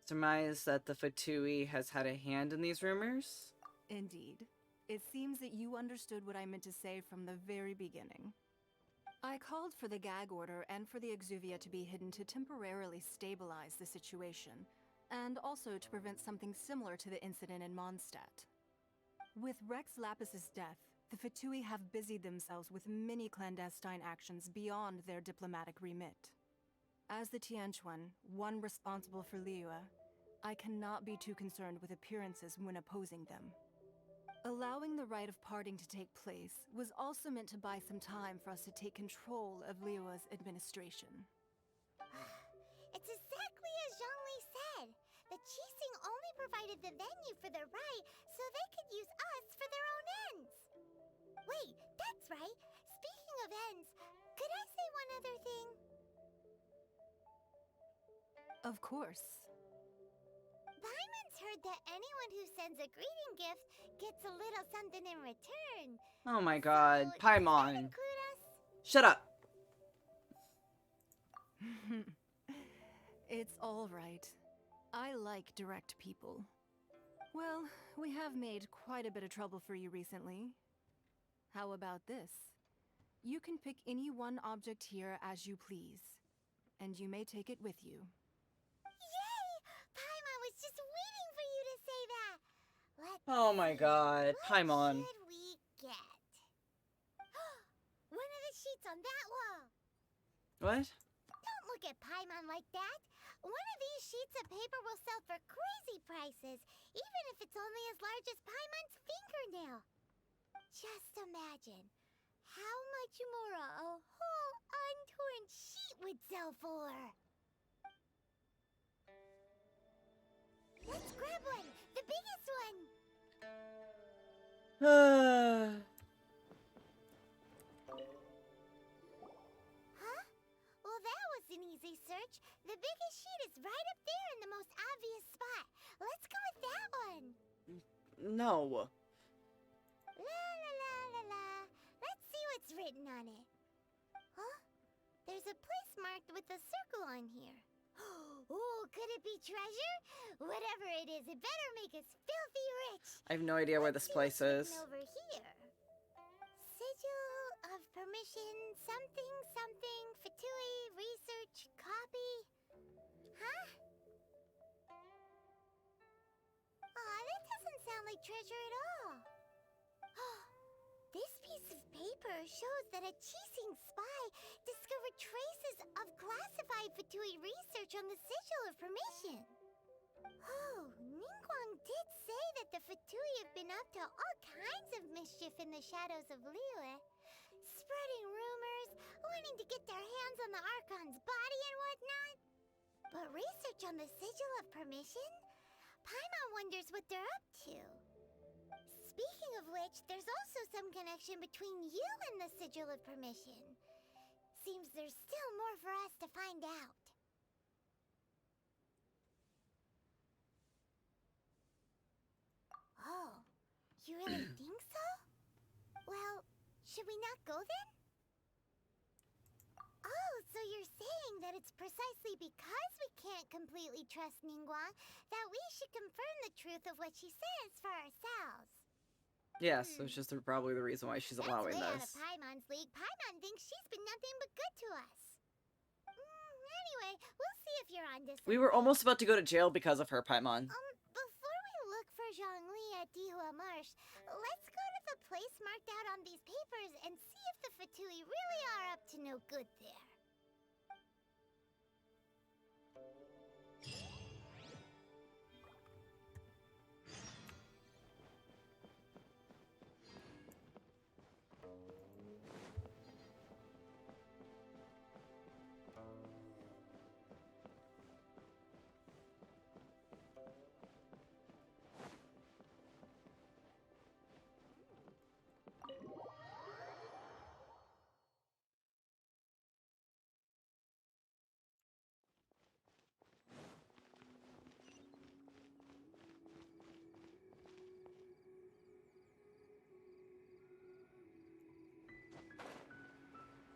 Surmise that the Fatui has had a hand in these rumors? Indeed. It seems that you understood what I meant to say from the very beginning. I called for the gag order and for the Exuvia to be hidden to temporarily stabilize the situation, and also to prevent something similar to the incident in Mondstadt. With Rex Lapis's death, the Fatui have busied themselves with many clandestine actions beyond their diplomatic remit. As the Tianquan, one responsible for Liyue, I cannot be too concerned with appearances when opposing them. Allowing the rite of parting to take place was also meant to buy some time for us to take control of Liyue's administration. It's exactly as Zhongli said. The Qixing only provided the venue for the rite so they could use us for their own ends. Wait, that's right. Speaking of ends, could I say one other thing? Of course. Paimon's heard said that anyone who sends a greeting gift gets a little something in return. Oh my god. So, does that Paimon. include us? Shut up. It's all right. I like direct people. Well, we have made quite a bit of trouble for you recently. How about this? You can pick any one object here as you please, and you may take it with you. Yay! Paimon was just waiting for you to say that. Let's Oh my god. what Paimon. should we get? One of the sheets on that wall. What? Don't look at Paimon like that. One of these sheets of paper will sell for crazy prices, even if it's only as large as Paimon's fingernail. Just imagine how much more a whole untorn sheet would sell for. Let's grab one, the biggest one. Huh? Well, that was an easy search. The biggest sheet is right up there in the most obvious spot. Let's go with that one. No. La la la la la. Let's see what's written on it. Huh? There's a place marked with a circle on here. Oh, could it be treasure? Whatever it is, it better make us filthy rich. I have no idea where Let's this see place what's is. written over here. Sigil of permission, something, something, Fatui, research, copy. Huh? Aw, that doesn't sound like treasure at all. This piece of paper shows that a Chising spy discovered traces of classified Fatui research on the Sigil of Permission. Oh, Ningguang did say that the Fatui have been up to all kinds of mischief in the shadows of Liyue. Spreading rumors, wanting to get their hands on the Archon's body and whatnot. But research on the Sigil of Permission? Paimon wonders what they're up to. Speaking of which, there's also some connection between you and the Sigil of Permission. Seems there's still more for us to find out. Oh, you really think so? Well, should we not go then? Oh, so you're saying that it's precisely because we can't completely trust Ningguang that we should confirm the truth of what she says for ourselves. Yes, which is probably the reason why she's allowing That's way out this. of Paimon's league. Paimon thinks she's been nothing but good to us. Anyway, we'll see if you're on this. We were almost about to go to jail because of her, Paimon. Before we look for Zhongli at Dihua Marsh, let's go to the place marked out on these papers and see if the Fatui really are up to no good there.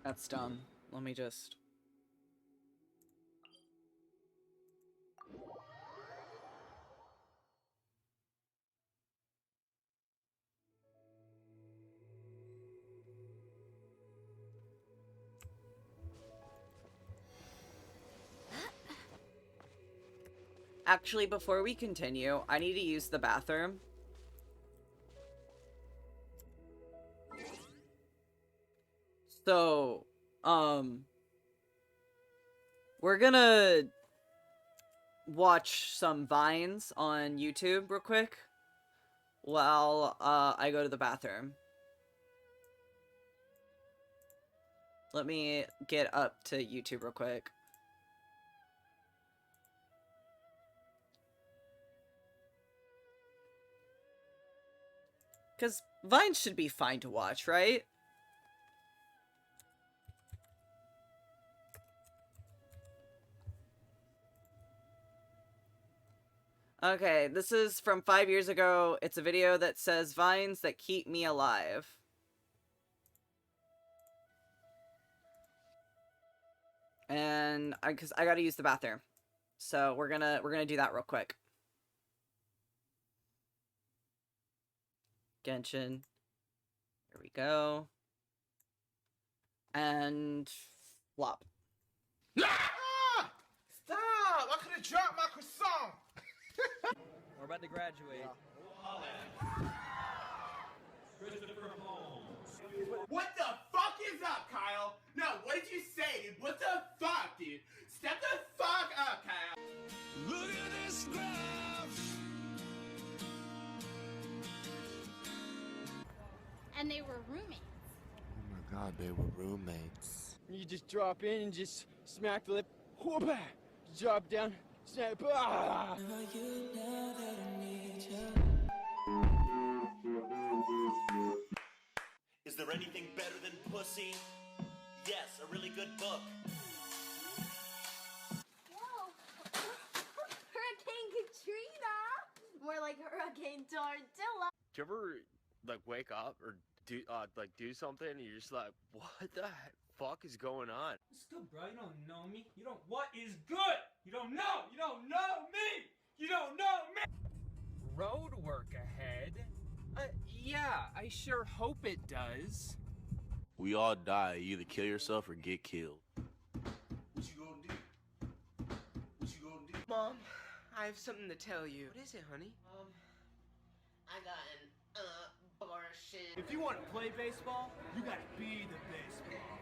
That's dumb. Let me just... Actually, before we continue, I need to use the bathroom. So, we're gonna watch some vines on YouTube real quick while, I go to the bathroom. Let me get up to YouTube real quick. Because vines should be fine to watch, right? Okay, this is from 5 years ago. It's a video that says vines that keep me alive. And cuz I got to use the bathroom. So we're going to do that real quick. Genshin. Here we go. And flop. Ah! Stop! I could have dropped my croissant. We're about to graduate. What the fuck is up, Kyle? No, what did you say, dude? What the fuck, dude? Step the fuck up, Kyle. Look at this graph. And they were roommates. Oh my god, they were roommates. You just drop in and just smack the lip. Whoop! Drop down. Snap. Ah! Is there anything better than pussy? Yes, a really good book. Whoa! Hurricane Katrina! More like Hurricane Tortilla. Do you ever like wake up or do something and you're just like, what the fuck is going on? What's good, bro? You don't know me. You don't. What is good? You don't know. You don't know me. You don't know me. Road work ahead? Yeah, I sure hope it does. We all die. You either kill yourself or get killed. What you gonna do? What you gonna do? Mom, I have something to tell you. What is it, honey? I got an abortion. If you want to play baseball, you gotta be the baseball.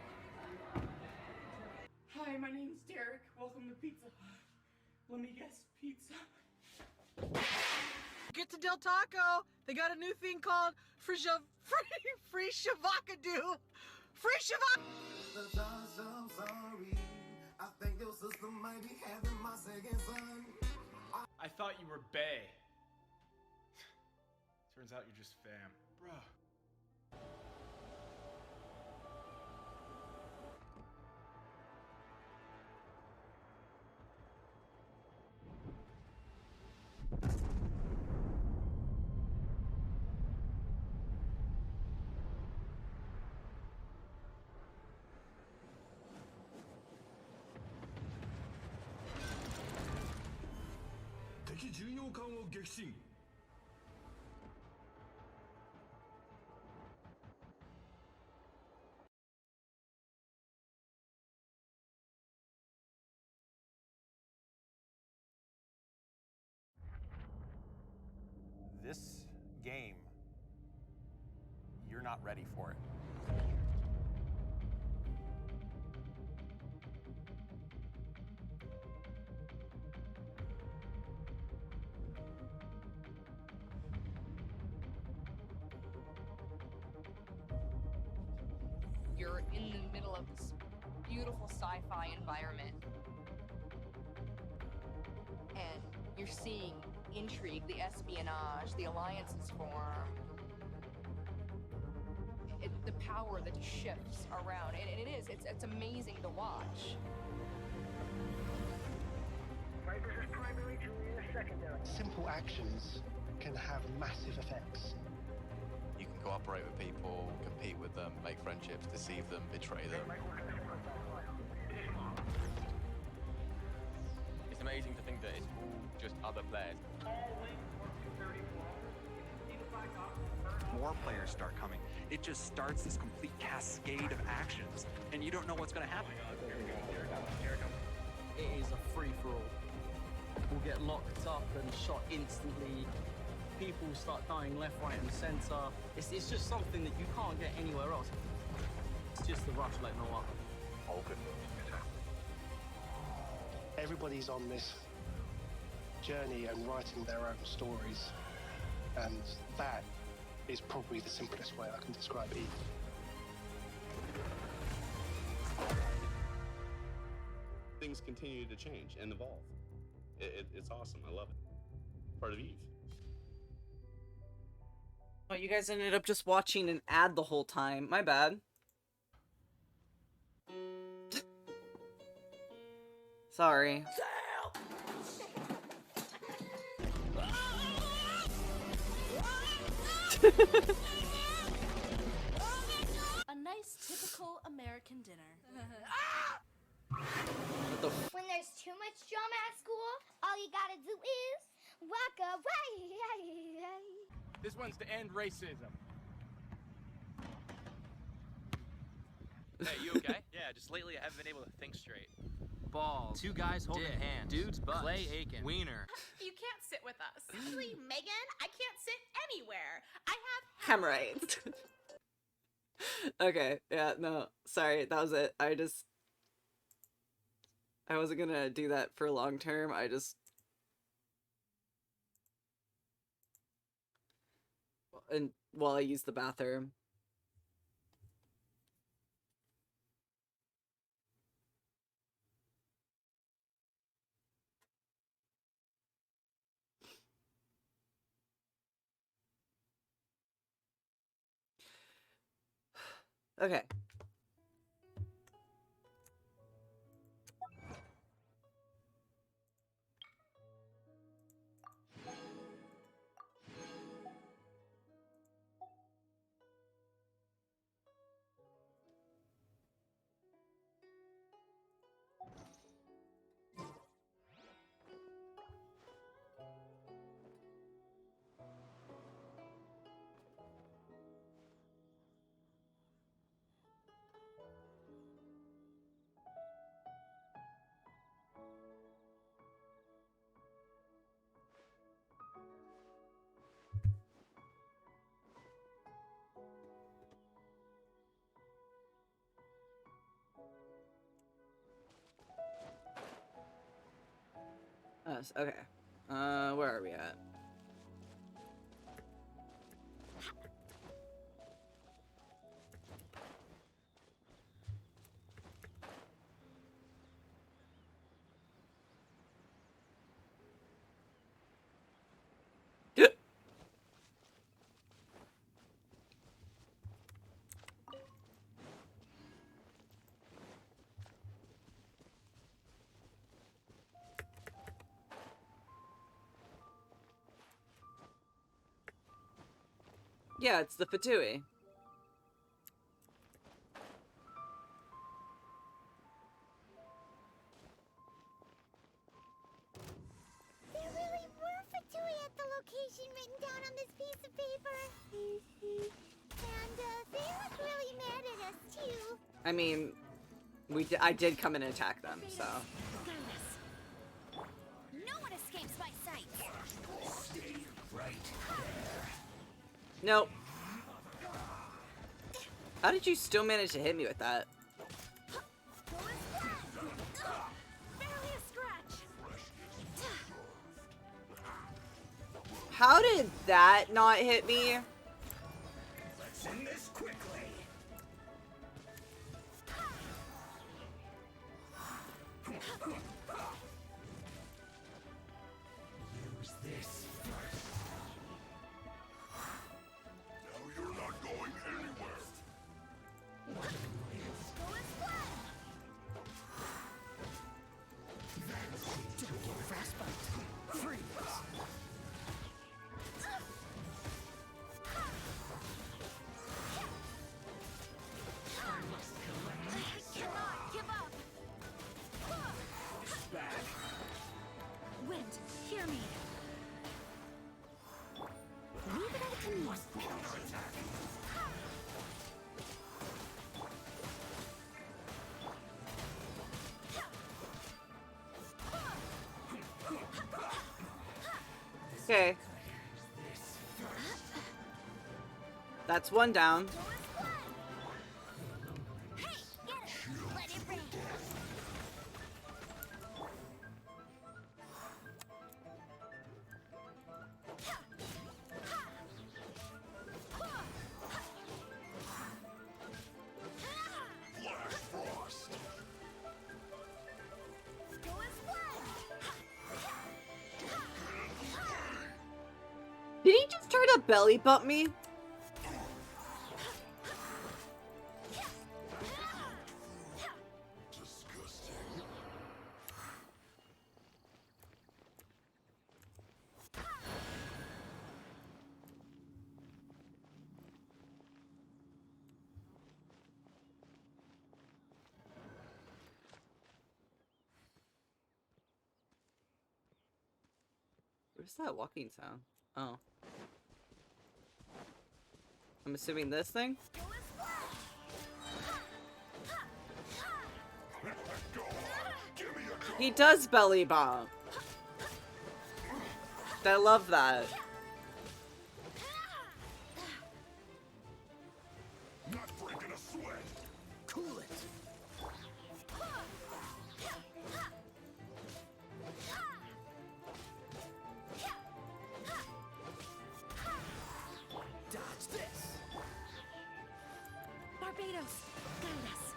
Hi, my name's Derek. Welcome to Pizza Hut. Let me guess, pizza. Get to Del Taco. They got a new thing called free shavacadoo. Free shavacadoo. I'm sorry. I think your sister might be having my second son. I thought you were bae. Turns out you're just fam. Bruh. 敵巡洋艦を撃沈。 This game, you're not ready for it. You're in the middle of this beautiful sci-fi environment, and you're seeing intrigue, the espionage, the alliances form, the power that shifts around, and it's amazing to watch. Simple actions can have massive effects. You can cooperate with people, compete with them, make friendships, deceive them, betray them. It's amazing to think that it's all just other players. More players start coming. It just starts this complete cascade of actions, and you don't know what's going to happen. It is a free-for-all. People get locked up and shot instantly. People start dying left, right, and center. It's just something that you can't get anywhere else. It's just the rush like no other. All good movies. Everybody's on this journey and writing their own stories, and that is probably the simplest way I can describe it. Things continue to change and evolve. It's awesome. I love it. Part of Eve. Oh, you guys ended up just watching an ad the whole time. My bad. Sorry. A nice typical American dinner. What the f- When there's too much drama at school, all you gotta do is walk away. This one's to end racism. Hey, you okay? Yeah, just lately I haven't been able to think straight. Balls. Two guys holding Dick. hands. Dude's butts. Clay Aiken. Wiener. You can't sit with us. Actually, Megan, I can't sit anywhere. I have Hemorrhoids. Okay, yeah, no, sorry, that was it. I wasn't gonna do that for long term. And while I use the bathroom. Okay. Okay. Where are we at? Yeah, it's the Fatui. There really were Fatui at the location written down on this piece of paper. And they look really mad at us too. I mean, I did come and attack them, so. No one escapes my sight. Stay right there. Nope. How did you still manage to hit me with that? Barely a scratch. How did that not hit me? Let's end this quickly. Use this first. Now you're not going anywhere. Frostbite. Freeze. Cannot give up. Back. Wind, hear me. Leave it up to me. Counterattack. Okay. That's one down. Let it rain. Flash frost. Did he just try to belly bump me? Disgusting. What's that walking sound? Oh. I'm assuming this thing? He does belly bomb. I love that. Not breaking a sweat. Cool it. Dodge this. Barbados, guide us.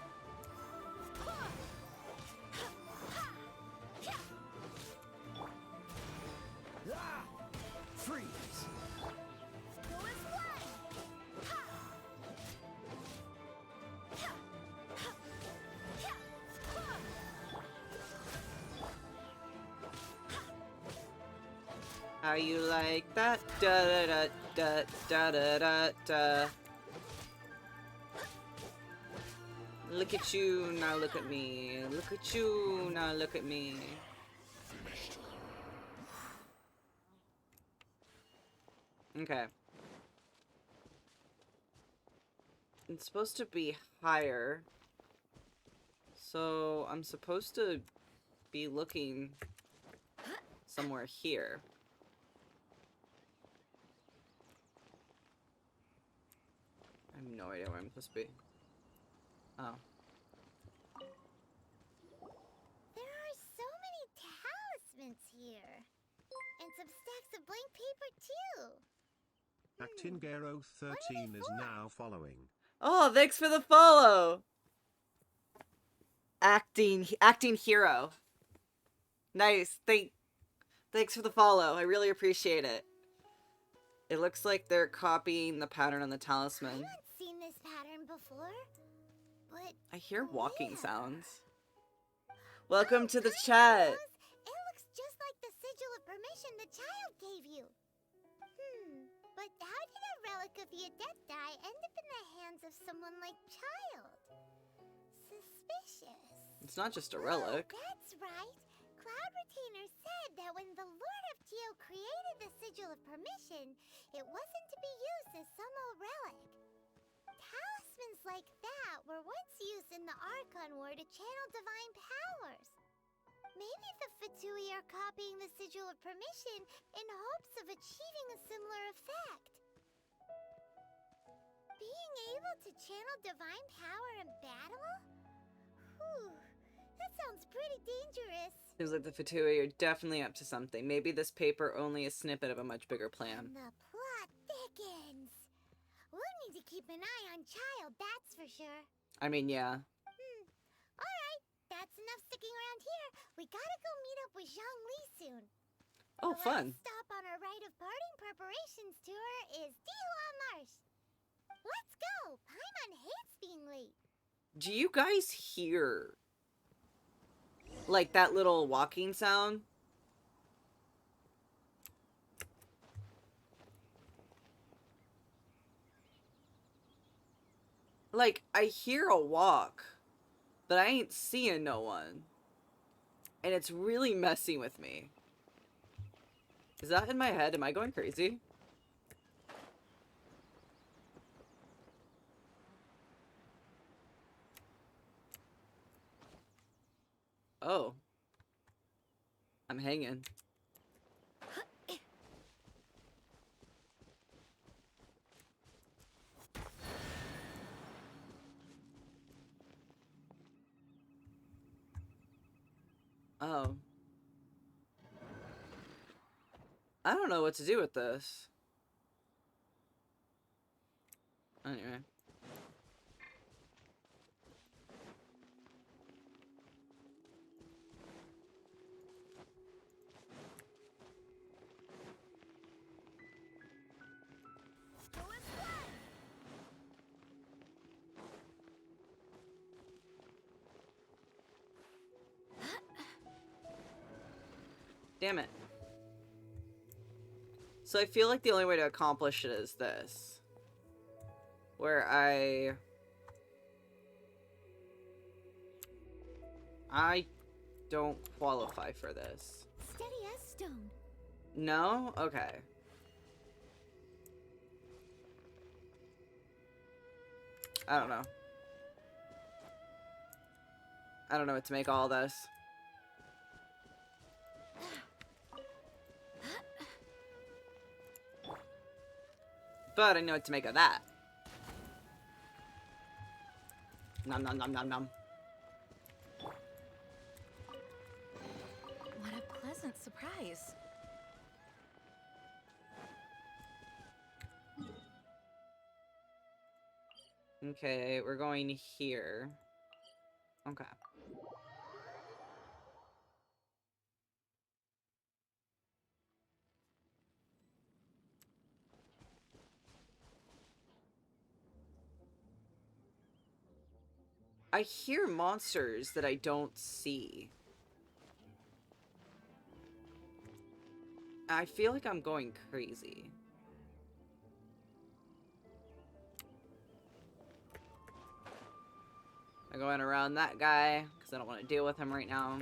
Ah! Freeze. How you like that? Da da da da da da da. Look at you, now look at me. Look at you, now look at me. Okay. It's supposed to be higher. So I'm supposed to be looking somewhere here. I have no idea where I'm supposed to be. Oh. There are so many talismans here. And some stacks of blank paper too. Actingaro13 is now following. Oh, thanks for the follow. Acting hero. Nice. Thanks for the follow. I really appreciate it. It looks like they're copying the pattern on the talisman. I haven't seen this pattern before, but I hear walking sounds. Welcome to the chat. it looks just like the sigil of permission the child gave you. But how did a relic of the Adepti end up in the hands of someone like Child? Suspicious. It's not just a relic. That's right. Cloud Retainer said that when the Lord of Geo created the sigil of permission, it wasn't to be used as some old relic. Talismans like that were once used in the Archon War to channel divine powers. Maybe the Fatui are copying the sigil of permission in hopes of achieving a similar effect. Being able to channel divine power in battle? Whew, that sounds pretty dangerous. Seems like the Fatui are definitely up to something. Maybe this paper only a snippet of a much bigger plan. And the plot thickens. We'll need to keep an eye on Child, that's for sure. I mean, yeah. Alright, that's enough sticking around here. We gotta go meet up with Zhongli soon. Oh, The fun. last stop on our rite of parting preparations tour is Dihua Marsh. Let's go! Paimon hates being late. Do you guys hear like that little walking sound? Like, I hear a walk, but I ain't seeing no one. And it's really messing with me. Is that in my head? Am I going crazy? Oh. I'm hanging. Oh. I don't know what to do with this. Anyway. Damn it. So I feel like the only way to accomplish it is this. Where I don't qualify for this. Steady as stone. No? Okay. I don't know. I don't know what to make all this. But I know what to make of that. Nom nom nom nom nom. What a pleasant surprise. Okay, we're going here. Okay. I hear monsters that I don't see. I feel like I'm going crazy. I'm going around that guy because I don't want to deal with him right now.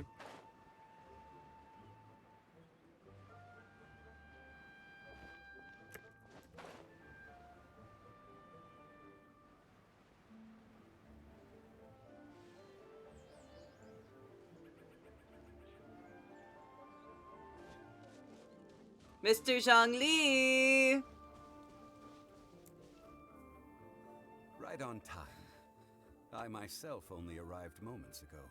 Mr. Zhongli! Right on time. I myself only arrived moments ago.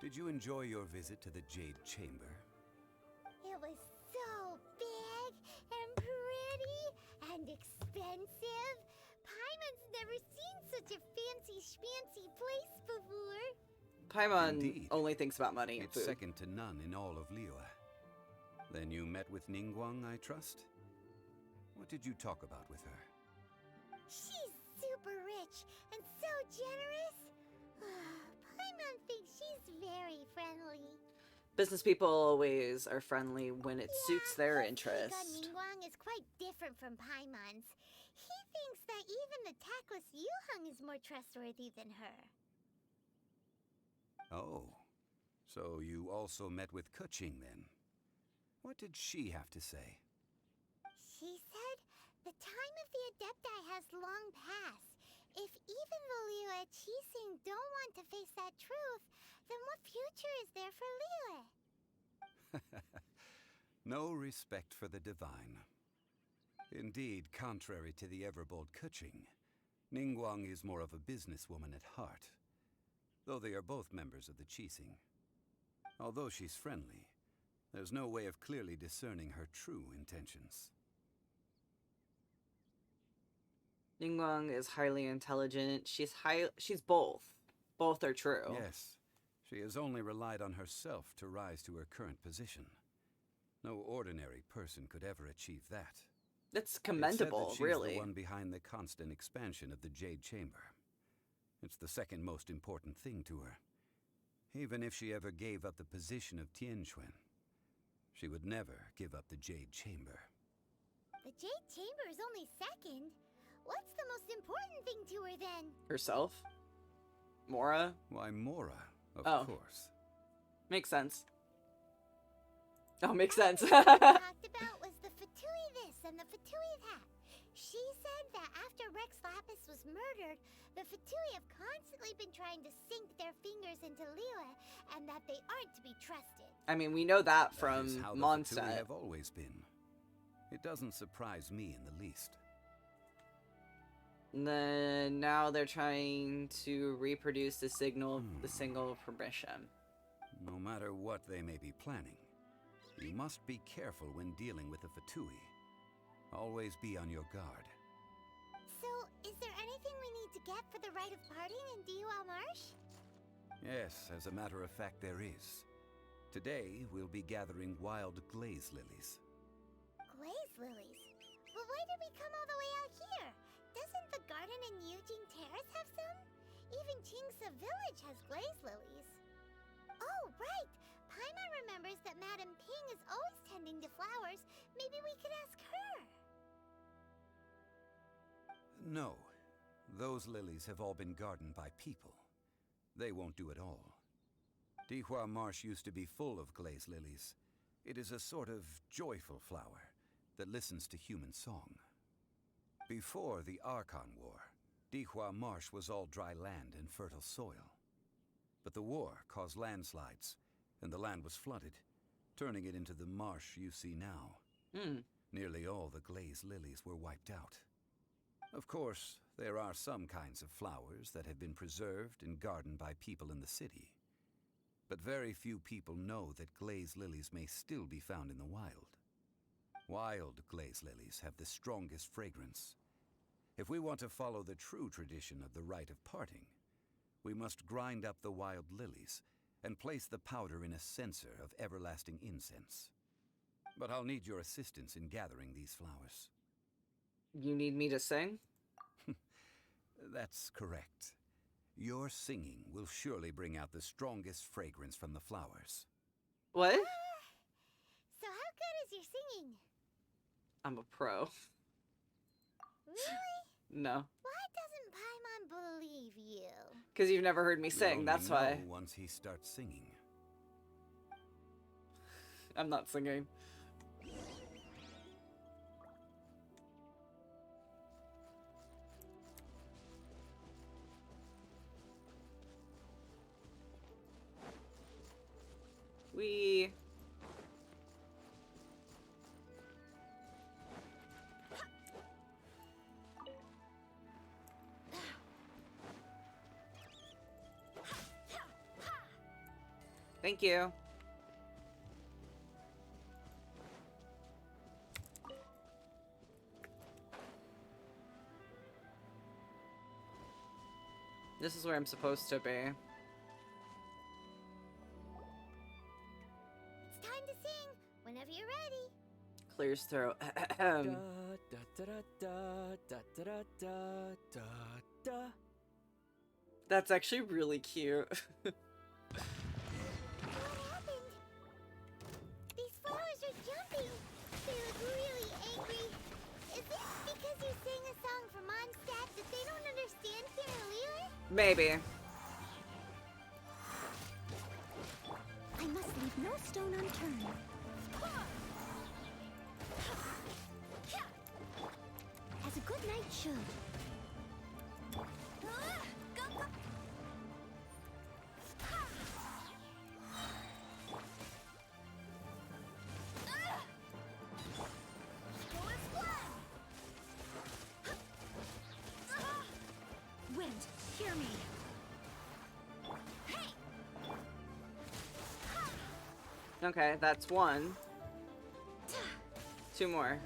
Did you enjoy your visit to the Jade Chamber? It was so big and pretty and expensive. Paimon's never seen such a fancy schmancy place before. Paimon Indeed. only thinks about money and It's food. second to none in all of Liyue. Then you met with Ningguang, I trust? What did you talk about with her? She's super rich and so generous. Paimon thinks she's very friendly. Business people always are friendly when it suits their Take on interest. Ningguang is quite different from Paimon's. He thinks that even the tactless Yuheng is more trustworthy than her. Oh, so you also met with Keqing then? What did she have to say? She said the time of the Adepti has long passed. If even the Liyue Qixing don't want to face that truth, then what future is there for Liyue? No respect for the divine. Indeed, contrary to the ever-bold Keqing, Ningguang is more of a businesswoman at heart, though they are both members of the Qixing. Although she's friendly, there's no way of clearly discerning her true intentions. Ningguang is highly intelligent. She's both. Both are true. Yes, she has only relied on herself to rise to her current position. No ordinary person could ever achieve that. That's commendable, it's said that really. she's the one behind the constant expansion of the Jade Chamber. It's the second most important thing to her. Even if she ever gave up the position of Tianquan, she would never give up the Jade Chamber. The Jade Chamber is only second. What's the most important thing to her then? Herself? Mora? Why, Mora, Oh. course. Makes sense. Oh, makes sense. What we talked about was the Fatui this and the Fatui that. She said that after Rex Lapis was murdered, the Fatui have constantly been trying to sink their fingers into Liyue, and that they aren't to be trusted. I mean, we know that That from is how the Fatui Mondstadt. have always been. It doesn't surprise me in the least. And then now they're trying to reproduce the signal, the single permission. No matter what they may be planning, you must be careful when dealing with the Fatui. Always be on your guard. So, is there anything we need to get for the rite of parting in Diwa Marsh? Yes, as a matter of fact, there is. Today, we'll be gathering wild glaze lilies. Glaze lilies? But why did we come all the way out here? Doesn't the garden in Yujing Terrace have some? Even Qingsa Village has glaze lilies. Oh, right! Paimon remembers that Madame Ping is always tending to flowers. Maybe we could ask her. No, those lilies have all been gardened by people. They won't do it all. Dihua Marsh used to be full of glaze lilies, It is a sort of joyful flower that listens to human song. Before the Archon War, Dihua Marsh was all dry land and fertile soil. But the war caused landslides, and the land was flooded, turning it into the marsh you see now. Nearly all the glazed lilies were wiped out. Of course, there are some kinds of flowers that have been preserved and gardened by people in the city. But very few people know that glazed lilies may still be found in the wild. Wild glazed lilies have the strongest fragrance. If we want to follow the true tradition of the rite of parting, we must grind up the wild lilies and place the powder in a censer of everlasting incense. But I'll need your assistance in gathering these flowers. You need me to sing? That's correct. Your singing will surely bring out the strongest fragrance from the flowers. What? So how good is your singing? I'm a pro. Really? No. Why doesn't Paimon believe you? Because you've never heard me sing, You'll that's only why. know once he starts singing. I'm not singing. Thank you. This is where I'm supposed to be. It's time to sing whenever you're ready. Clears throat. That's actually really cute. What happened? These flowers are jumping. They look really angry. Is it because you sang a song for Mondstadt that they don't understand here in Lille? Maybe. I must leave no stone unturned. As a good knight should. Wind, hear me. Okay, that's one. Two more.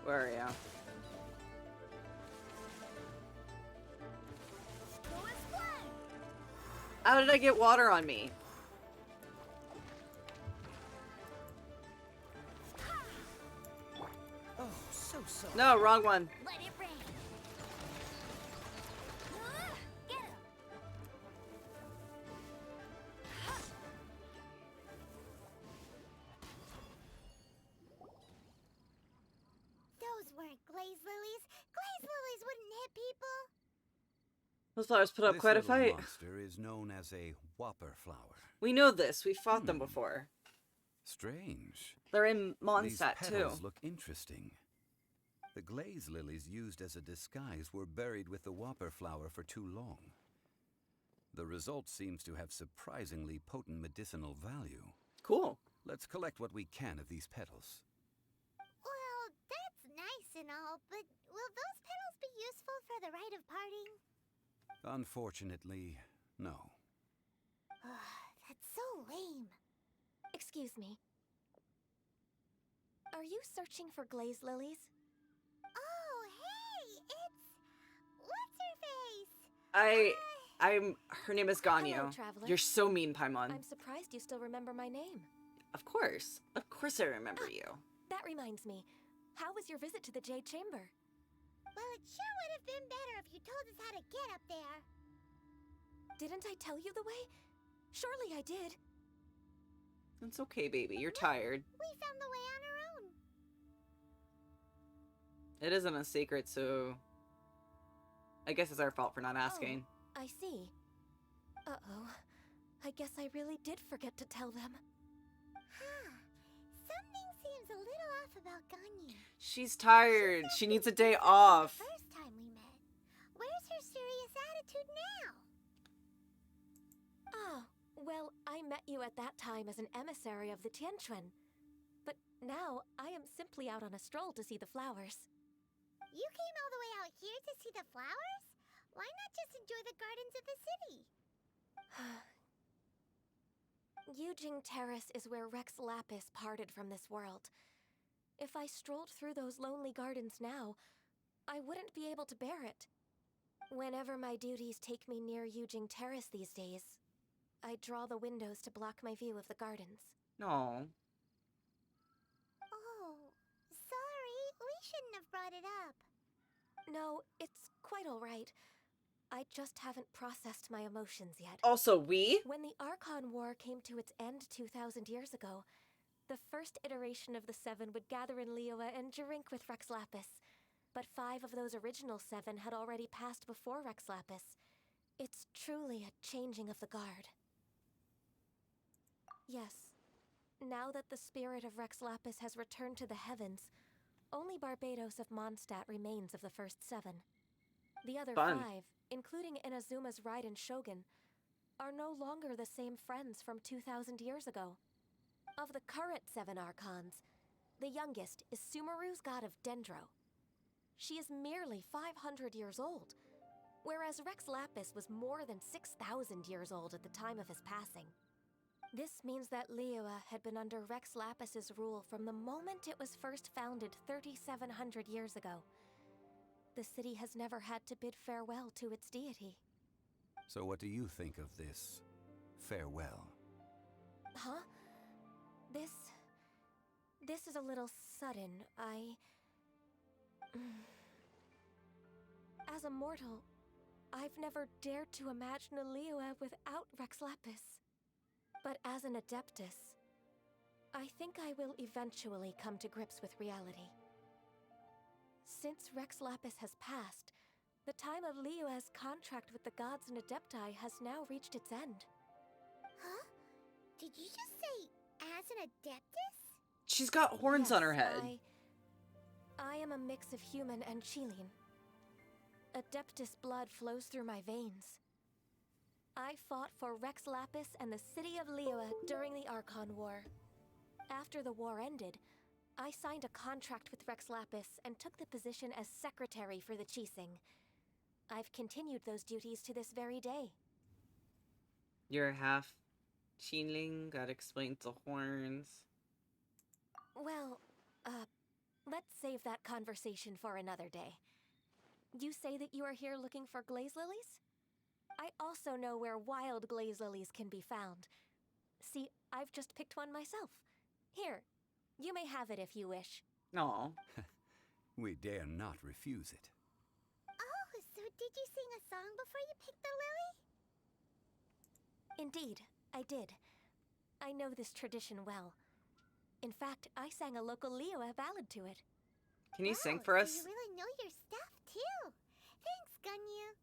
Where are you? How did I get water on me? Oh, so sorry. No, wrong one. Let it rain. Get him. Those weren't glazed lilies. Glazed lilies wouldn't hit people. Those flowers put up This quite a little fight. monster is known as a whopper flower. We know this. We fought them before. Strange. They're in These Mondstadt too. petals look interesting. The glaze lilies used as a disguise were buried with the whopper flower for too long. The result seems to have surprisingly potent medicinal value. Cool. Let's collect what we can of these petals. Well, that's nice and all, but will those petals be useful for the rite of parting? Unfortunately, no. That's so lame. Excuse me. Are you searching for glazed lilies? Oh, hey, it's... What's-her-face? Her name is Ganyu. Hello, traveler. You're so mean, Paimon. I'm surprised you still remember my name. Of course. Of course I remember you. That reminds me. How was your visit to the Jade Chamber? Well, it sure would have been better if you told us how to get up there. Didn't I tell you the way? Surely I did. It's okay, baby. You're tired. We found the way on our own. It isn't a secret, so I guess it's our fault for not asking. Oh, I see. Uh-oh. I guess I really did forget to tell them. Huh. Something seems a little off about Ganyu. She's tired. She needs a day off. The first time we met. Where's her serious attitude now? Ah, well, I met you at that time as an emissary of the Tianquan. But now, I am simply out on a stroll to see the flowers. You came all the way out here to see the flowers? Why not just enjoy the gardens of the city? Yujing Terrace is where Rex Lapis parted from this world. If I strolled through those lonely gardens now, I wouldn't be able to bear it. Whenever my duties take me near Yujing Terrace these days, I draw the windows to block my view of the gardens. No. Oh, sorry. We shouldn't have brought it up. No, it's quite all right. I just haven't processed my emotions yet. Also, we? When the Archon War came to its end 2,000 years ago, the first iteration of the Seven would gather in Liyue and drink with Rex Lapis. But 5 of those original 7 had already passed before Rex Lapis. It's truly a changing of the guard. Yes. Now that the spirit of Rex Lapis has returned to the heavens, only Barbados of Mondstadt remains of the first 7. The other 5, including Inazuma's Raiden Shogun, are no longer the same friends from 2,000 years ago. Of the current 7 Archons, the youngest is Sumeru's god of Dendro. She is merely 500 years old, whereas Rex Lapis was more than 6,000 years old at the time of his passing. This means that Liyue had been under Rex Lapis's rule from the moment it was first founded 3,700 years ago. The city has never had to bid farewell to its deity. So what do you think of this farewell? Huh? This is a little sudden. As a mortal, I've never dared to imagine a Liyue without Rex Lapis. But as an Adeptus, I think I will eventually come to grips with reality. Since Rex Lapis has passed, the time of Liyue's contract with the gods and Adepti has now reached its end. Huh? Did you just say, as an Adeptus? She's got horns on her head. I am a mix of human and Qilin. Adeptus blood flows through my veins. I fought for Rex Lapis and the city of Liyue during the Archon War. After the war ended, I signed a contract with Rex Lapis and took the position as secretary for the Qixing. I've continued those duties to this very day. You're half Qinling, that explains the horns. Well, let's save that conversation for another day. You say that you are here looking for glaze lilies? I also know where wild glaze lilies can be found. See, I've just picked one myself. Here, you may have it if you wish. No. We dare not refuse it. Oh, so did you sing a song before you picked the lily? Indeed, I did. I know this tradition well. In fact, I sang a local Liyue ballad to it. Can you sing for us? So you really know your stuff, too. Thanks, Ganyu.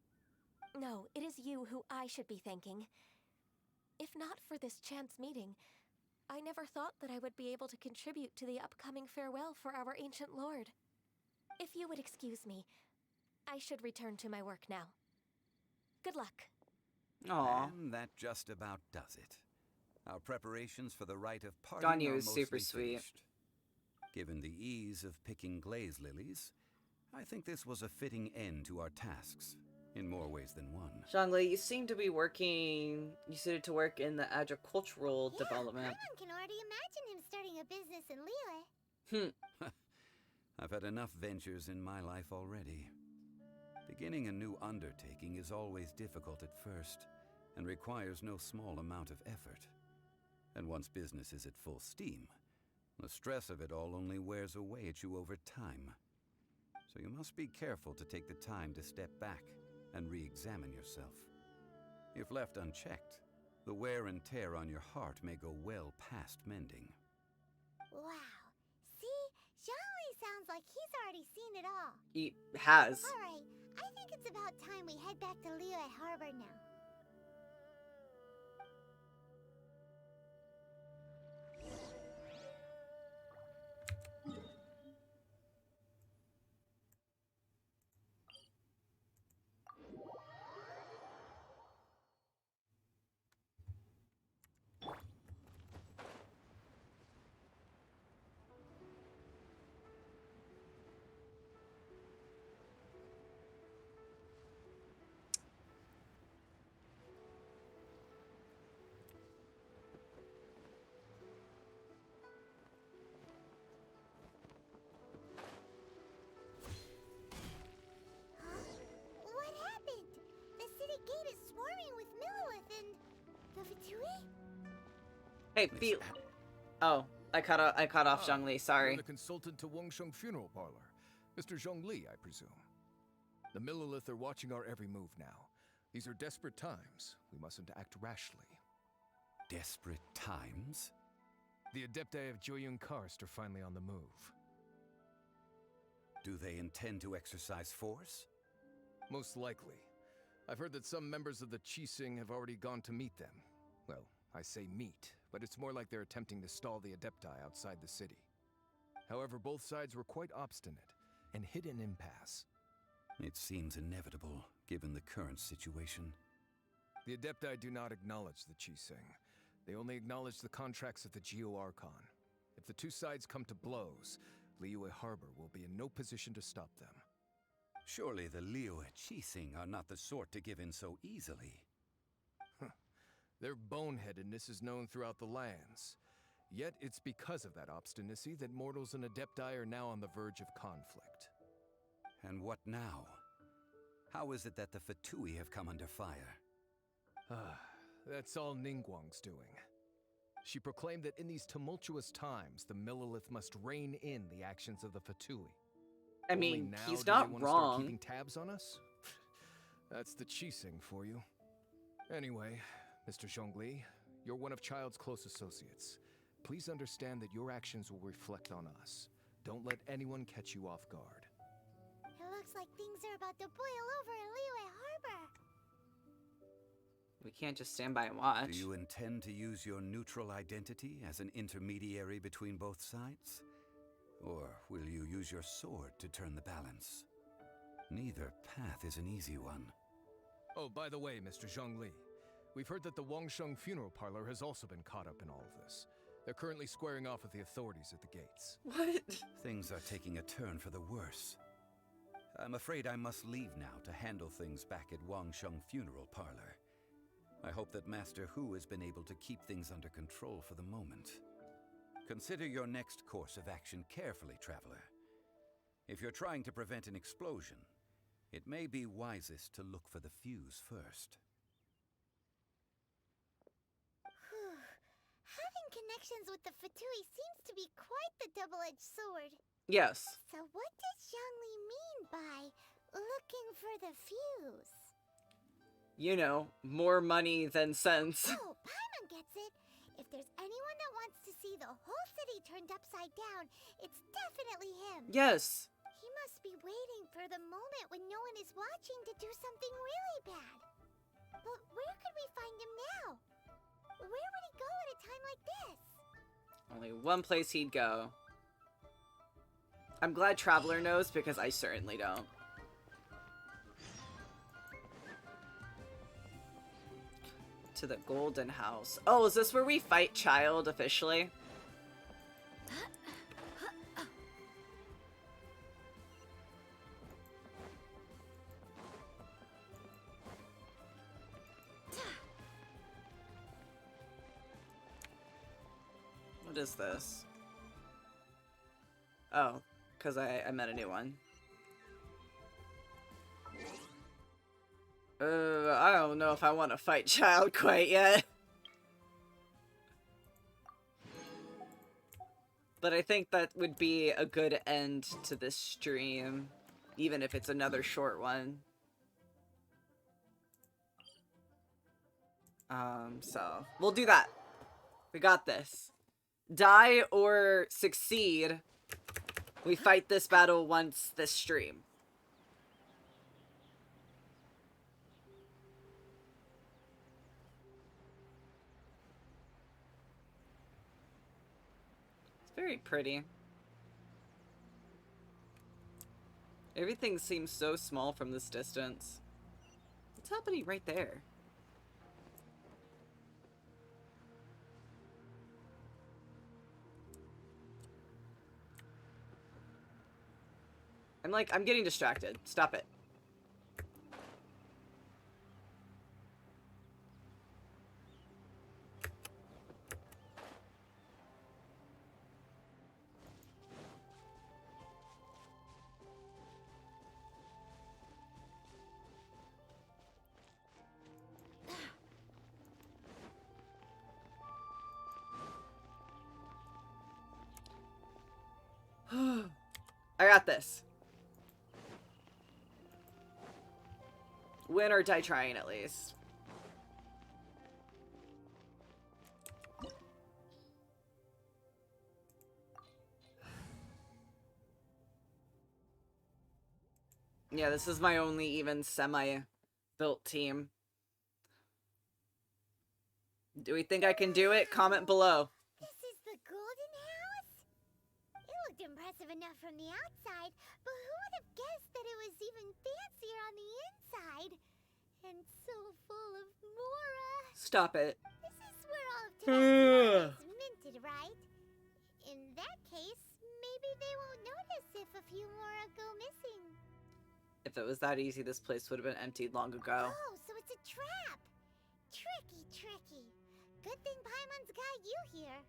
No, it is you who I should be thanking. If not for this chance meeting, I never thought that I would be able to contribute to the upcoming farewell for our ancient lord. If you would excuse me, I should return to my work now. Good luck. Aww. And that just about does it. Our preparations for the rite of parting Ganyu are is mostly super sweet. finished. Given the ease of picking glaze lilies, I think this was a fitting end to our tasks, in more ways than one. Zhongli, you seem to be working... You suited to work in the agricultural development. Paimon can already imagine him starting a business in Liyue. I've had enough ventures in my life already. Beginning a new undertaking is always difficult at first, and requires no small amount of effort. And once business is at full steam, the stress of it all only wears away at you over time. So you must be careful to take the time to step back and re-examine yourself. If left unchecked, The wear and tear on your heart may go well past mending. Wow. See? Zhongli sounds like he's already seen it all. He has. Alright, I think it's about time we head back to Liyue Harbor now. What happened? The city gate is swarming with Millilith and the Fatui? Hey, Pete. Oh, I cut off Zhongli. Sorry. You're the consultant to Wangsheng Funeral Parlor. Mr. Zhongli, I presume. The Millilith are watching our every move now. These are desperate times. We mustn't act rashly. Desperate times? The Adepti of Joyun Karst are finally on the move. Do they intend to exercise force? Most likely. I've heard that some members of the Qixing have already gone to meet them. Well, I say meet, but it's more like they're attempting to stall the Adepti outside the city. However, both sides were quite obstinate and hit an impasse. It seems inevitable, given the current situation. The Adepti do not acknowledge the Qixing. They only acknowledge the contracts of the Geo-Archon. If the two sides come to blows, Liyue Harbor will be in no position to stop them. Surely the Liyue Qixing are not the sort to give in so easily. Their boneheadedness is known throughout the lands. Yet it's because of that obstinacy that mortals and Adepti are now on the verge of conflict. And what now? How is it that the Fatui have come under fire? That's all Ningguang's doing. She proclaimed that in these tumultuous times, the Millilith must rein in the actions of the Fatui. I mean, Only now he's do not they want to start wrong. keeping tabs on us? That's the Qixing for you. Anyway, Mr. Zhongli, you're one of Child's close associates. Please understand that your actions will reflect on us. Don't let anyone catch you off guard. It looks like things are about to boil over in Liyue Harbor. We can't just stand by and watch. Do you intend to use your neutral identity as an intermediary between both sides? Or will you use your sword to turn the balance? Neither path is an easy one. Oh, by the way, Mr. Zhongli, we've heard that the Wangsheng Funeral Parlor has also been caught up in all of this. They're currently squaring off with the authorities at the gates. What? Things are taking a turn for the worse. I'm afraid I must leave now to handle things back at Wangsheng Funeral Parlor. I hope that Master Hu has been able to keep things under control for the moment. Consider your next course of action carefully, Traveler. If you're trying to prevent an explosion, it may be wisest to look for the fuse first. Having connections with the Fatui seems to be quite the double-edged sword. Yes. So what does Zhongli mean by looking for the fuse? You know, more money than sense. Oh, Paimon gets it. If there's anyone that wants to see the whole city turned upside down, it's definitely him. Yes. He must be waiting for the moment when no one is watching to do something really bad. But where could we find him now? Where would he go at a time like this? Only one place he'd go. I'm glad Traveler knows, because I certainly don't. To the Golden House. Oh, is this where we fight Child officially? What is this? Oh, because I met a new one. I don't know if I want to fight Child quite yet. But I think that would be a good end to this stream, even if it's another short one. So we'll do that. We got this. Die or succeed. We fight this battle once this stream. It's very pretty. Everything seems so small from this distance. What's happening right there? I'm getting distracted. Stop it. I got this. Win or die trying, at least. Yeah, this is my only even semi-built team. Do we think I can do it? Comment below. This is the golden house? It looked impressive enough from the outside, but who would have guessed that it was even fancier on the inside? And so full of Mora. Stop it. This is where all of today's is minted, right? In that case, maybe they won't notice if a few Mora go missing. If it was that easy, this place would have been emptied long ago. Oh, so it's a trap. Tricky, tricky. Good thing Paimon's got you here.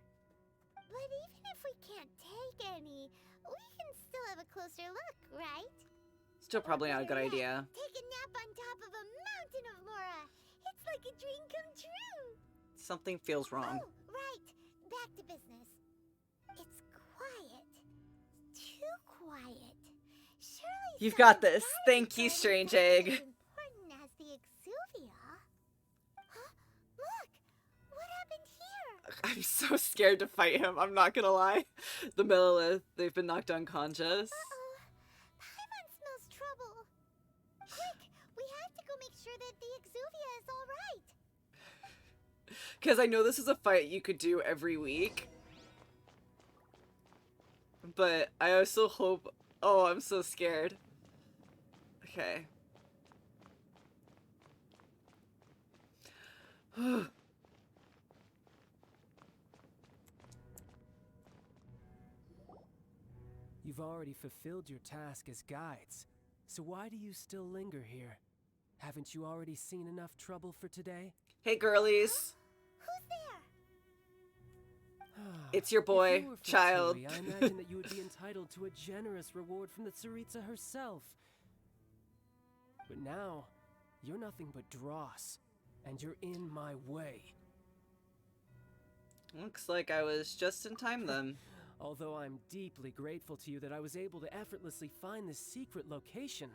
But even if we can't take any, we can still have a closer look, right? Still probably not a good idea. Take a nap on top of a mountain of Mora. It's like a dream come true. Something feels wrong. Oh, right. Back to business. It's quiet. Too quiet. Surely You've got this. Thank you, Strange Egg. important as the Exuvia. Huh? Look! What happened here? I'm so scared to fight him. I'm not gonna lie. The Millilith, they've been knocked unconscious. Paimon smells trouble. Quick! We have to go make sure that the Exuvia is alright. Because I know this is a fight you could do every week. But I also hope... Oh, I'm so scared. Okay. You've already fulfilled your task as guides, so why do you still linger here? Haven't you already seen enough trouble for today? Hey, girlies. Who's there? It's your boy, If you were child. Fatui, I imagine that you would be entitled to a generous reward from the Tsaritsa herself. But now, you're nothing but dross, and you're in my way. Looks like I was just in time then. Although I'm deeply grateful to you that I was able to effortlessly find this secret location,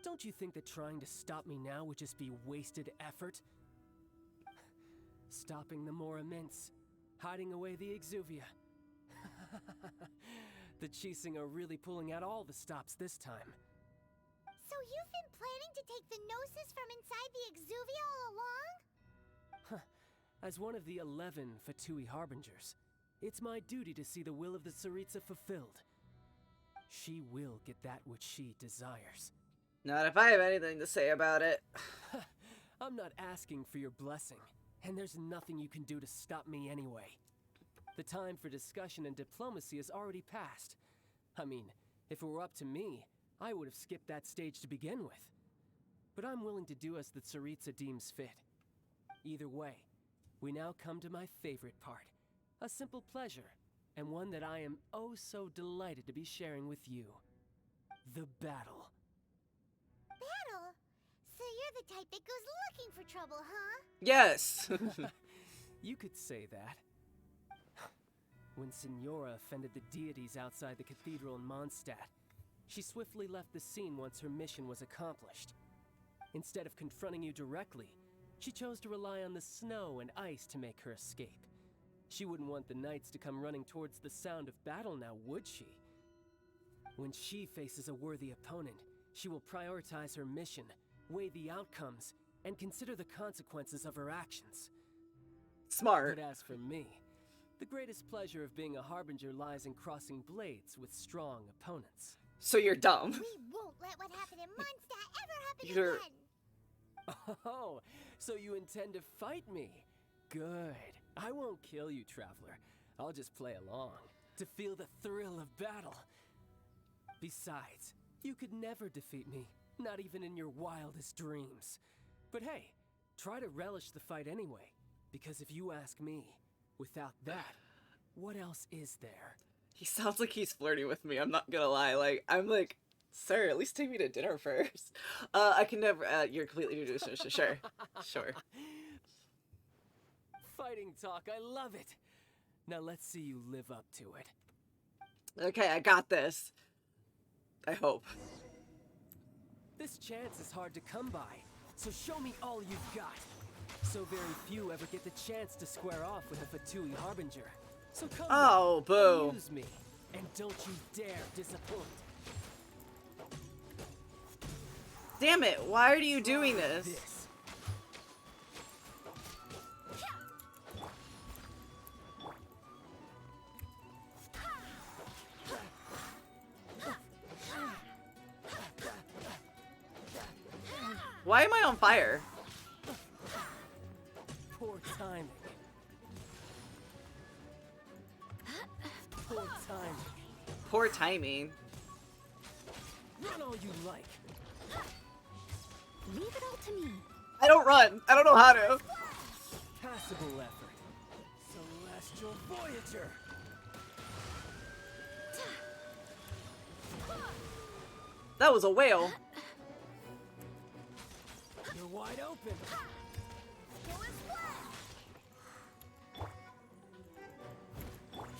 don't you think that trying to stop me now would just be wasted effort? Stopping the Mora Mints, hiding away the Exuvia. The Chising are really pulling out all the stops this time. So you've been planning to take the Gnosis from inside the Exuvia all along? As one of the 11 Fatui Harbingers, it's my duty to see the will of the Tsaritsa fulfilled. She will get that which she desires. Not if I have anything to say about it. I'm not asking for your blessing, and there's nothing you can do to stop me anyway. The time for discussion and diplomacy has already passed. I mean, if it were up to me, I would have skipped that stage to begin with. But I'm willing to do as the Tsaritsa deems fit. Either way, we now come to my favorite part. A simple pleasure, and one that I am oh so delighted to be sharing with you. The battle. Battle? So you're the type that goes looking for trouble, huh? Yes! You could say that. When Signora offended the deities outside the cathedral in Mondstadt, she swiftly left the scene once her mission was accomplished. Instead of confronting you directly, She chose to rely on the snow and ice to make her escape. She wouldn't want the knights to come running towards the sound of battle now, would she? When she faces a worthy opponent, she will prioritize her mission, weigh the outcomes, and consider the consequences of her actions. Smart. But as for me, the greatest pleasure of being a harbinger lies in crossing blades with strong opponents. So you're dumb. We won't let what happened in Mondstadt ever happen You're... again! Oh, so you intend to fight me? Good. I won't kill you, Traveler. I'll just play along, to feel the thrill of battle. Besides, you could never defeat me, not even in your wildest dreams. But hey, try to relish the fight anyway, because if you ask me, without that, what else is there? He sounds like he's flirting with me, I'm not gonna lie. Like, I'm like, sir, at least take me to dinner first. I can never, you're completely introduced. Sure, sure. Fighting talk, I love it. Now let's see you live up to it. Okay, I got this. I hope. This chance is hard to come by, so show me all you've got. So very few ever get the chance to square off with a Fatui Harbinger. So come oh, on, boo. amuse me, and don't you dare disappoint. Damn it, why are you doing this? Why am I on fire? Poor timing. Poor timing. Poor timing. Run all you like. Leave it all to me. I don't run. I don't know how to. Passable effort. Celestial Voyager. That was a whale. You're wide open.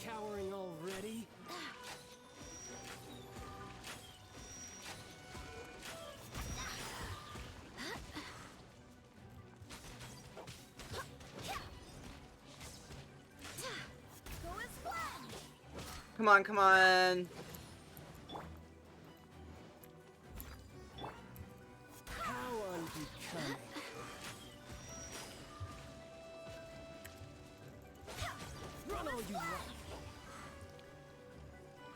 Cowering already? Come on, come on. How unbecoming. Run all you like.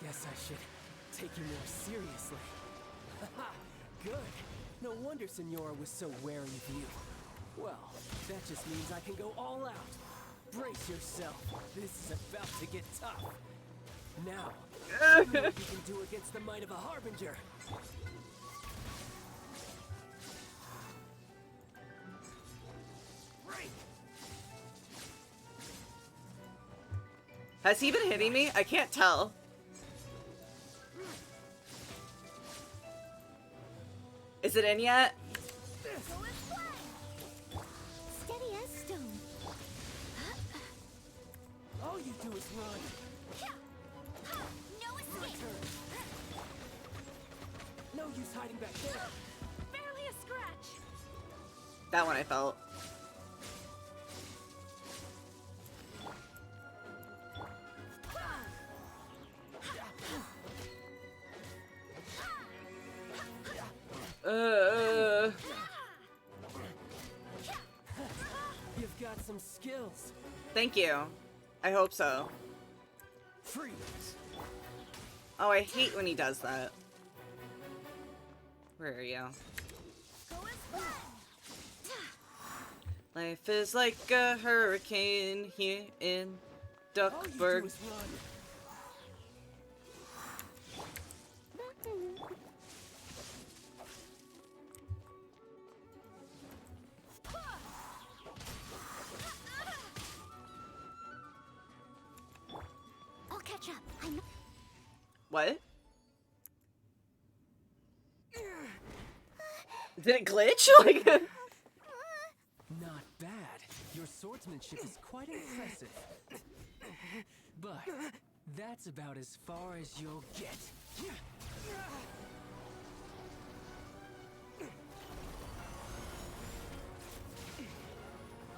Guess I should take you more seriously. Haha, good. No wonder Senora was so wary of you. Well, that just means I can go all out. Brace yourself. This is about to get tough. Now, see what you can do against the might of a Harbinger. Has he been hitting me? I can't tell. Is it in yet? Steady as stone. All you do is run. No escape. No use hiding back there. Barely a scratch. That one I felt. You've got some skills. Thank you. I hope so. Freeze. Oh, I hate when he does that. Where are you? Life is like a hurricane here in Duckburg. I'll catch up. I know. What? Did it glitch? Like. Not bad. Your swordsmanship is quite impressive. But that's about as far as you'll get.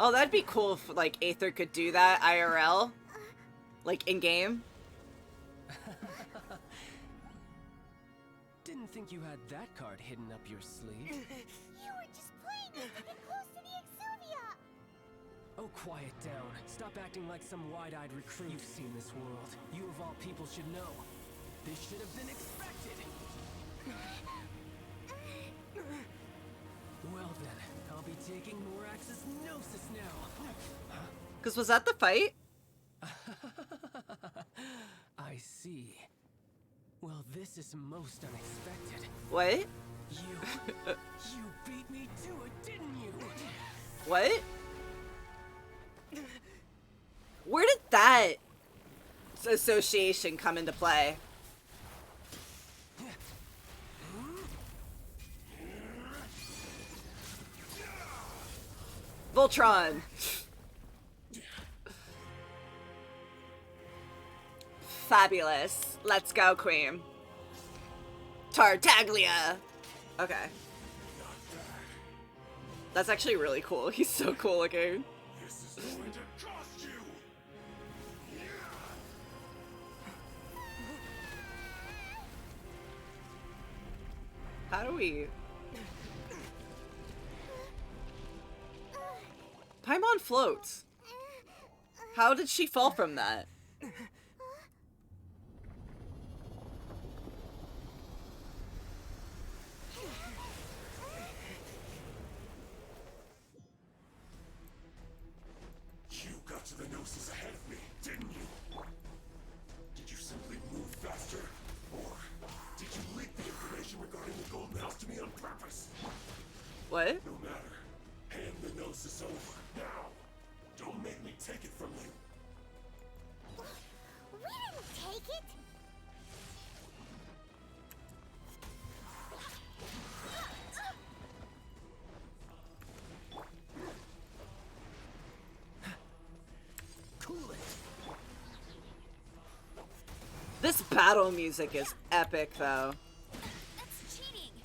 Oh, that'd be cool if, like, Aether could do that IRL. Like, in-game. Didn't think you had that card hidden up your sleeve. You were just playing us to get close to the Exuvia! Oh, quiet down. Stop acting like some wide-eyed recruit. You've seen this world. You of all people should know. This should have been expected. Well then, I'll be taking Morax's Gnosis now. Cause was that the fight? I see. Well, this is most unexpected. What? You beat me to it, didn't you? What? Where did that association come into play? Voltron! Fabulous. Let's go, Queen. Tartaglia! Okay. That's actually really cool. He's so cool looking. This is going to cost you. How do we... Paimon floats. How did she fall from that? You got to the Gnosis ahead of me, didn't you? Did you simply move faster? Or did you leak the information regarding the Golden House to me on purpose? What? No matter. Hand the Gnosis over, now. Don't make me take it from you. We didn't take it! Cool it. This battle music is epic, though. That's cheating!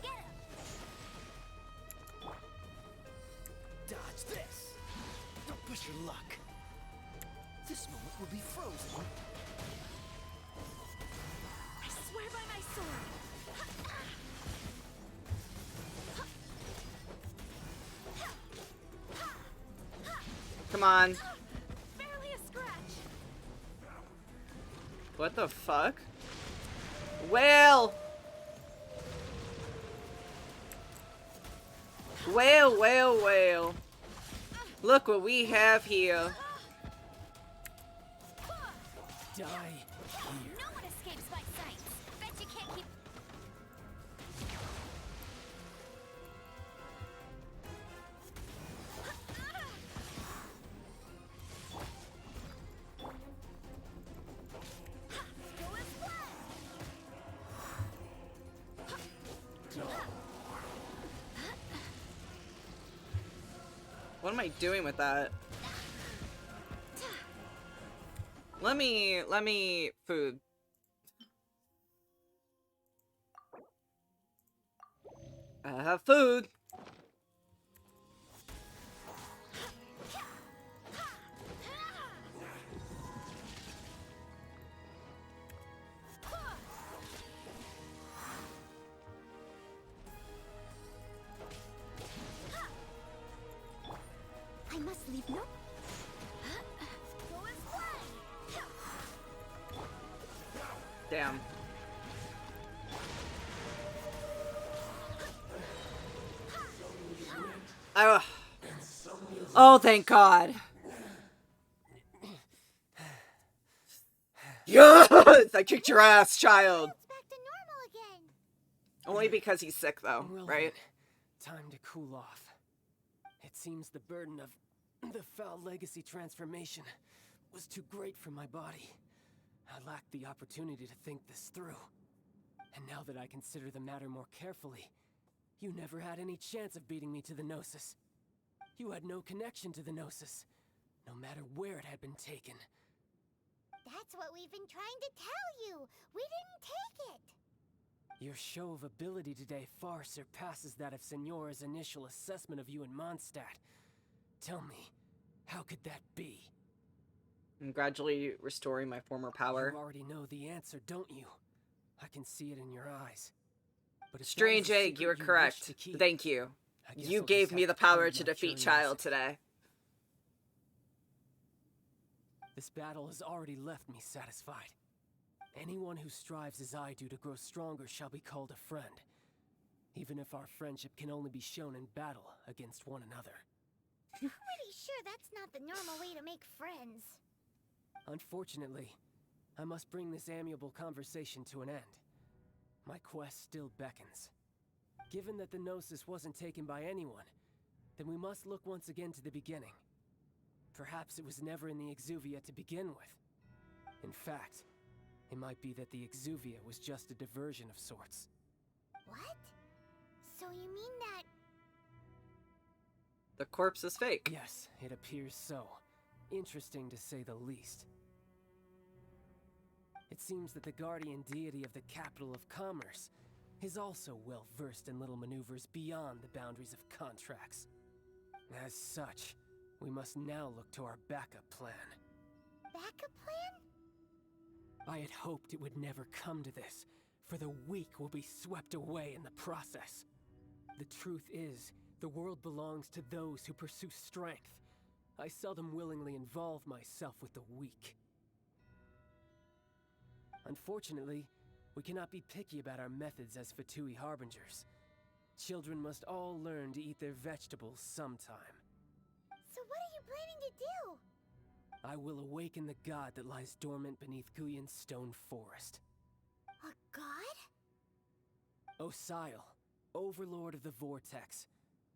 Get him! Dodge this. Don't push your luck. This moment will be frozen. I swear by my sword! Come on. Barely a scratch! What the fuck? Whale! Whale, whale, whale. Look what we have here. Die. No one escapes my sight! Bet you can't keep... What am I doing with that? Let me food. I have food. I must leave no... Damn. Oh, thank God. Yes! I kicked your ass, child. Back to normal again. Only because he's sick, though, Well, right? Time to cool off. It seems the burden of the foul legacy transformation was too great for my body. I lacked the opportunity to think this through. And now that I consider the matter more carefully, you never had any chance of beating me to the Gnosis. You had no connection to the Gnosis, no matter where it had been taken. That's what we've been trying to tell you! We didn't take it! Your show of ability today far surpasses that of Signora's initial assessment of you in Mondstadt. Tell me, how could that be? I'm gradually restoring my former power. You already know the answer, don't you? I can see it in your eyes. But if that Strange is a egg, you are secret wish correct. to keep, Thank you. I guess You I'll gave just me have the to power prove to my defeat curiosity. Child today. This battle has already left me satisfied. Anyone who strives as I do to grow stronger shall be called a friend, even if our friendship can only be shown in battle against one another. Pretty sure that's not the normal way to make friends. Unfortunately, I must bring this amiable conversation to an end. My quest still beckons. Given that the Gnosis wasn't taken by anyone, then we must look once again to the beginning. Perhaps it was never in the Exuvia to begin with. In fact, it might be that the Exuvia was just a diversion of sorts. What? So you mean that... The corpse is fake. Yes, it appears so. Interesting to say the least. It seems that the guardian deity of the capital of commerce is also well versed in little maneuvers beyond the boundaries of contracts. As such, we must now look to our backup plan. Backup plan? I had hoped it would never come to this, for the weak will be swept away in the process. The truth is, the world belongs to those who pursue strength. I seldom willingly involve myself with the weak. Unfortunately, we cannot be picky about our methods as Fatui Harbingers. Children must all learn to eat their vegetables sometime. So what are you planning to do? I will awaken the god that lies dormant beneath Guyan's stone forest. A god? Osial, overlord of the Vortex,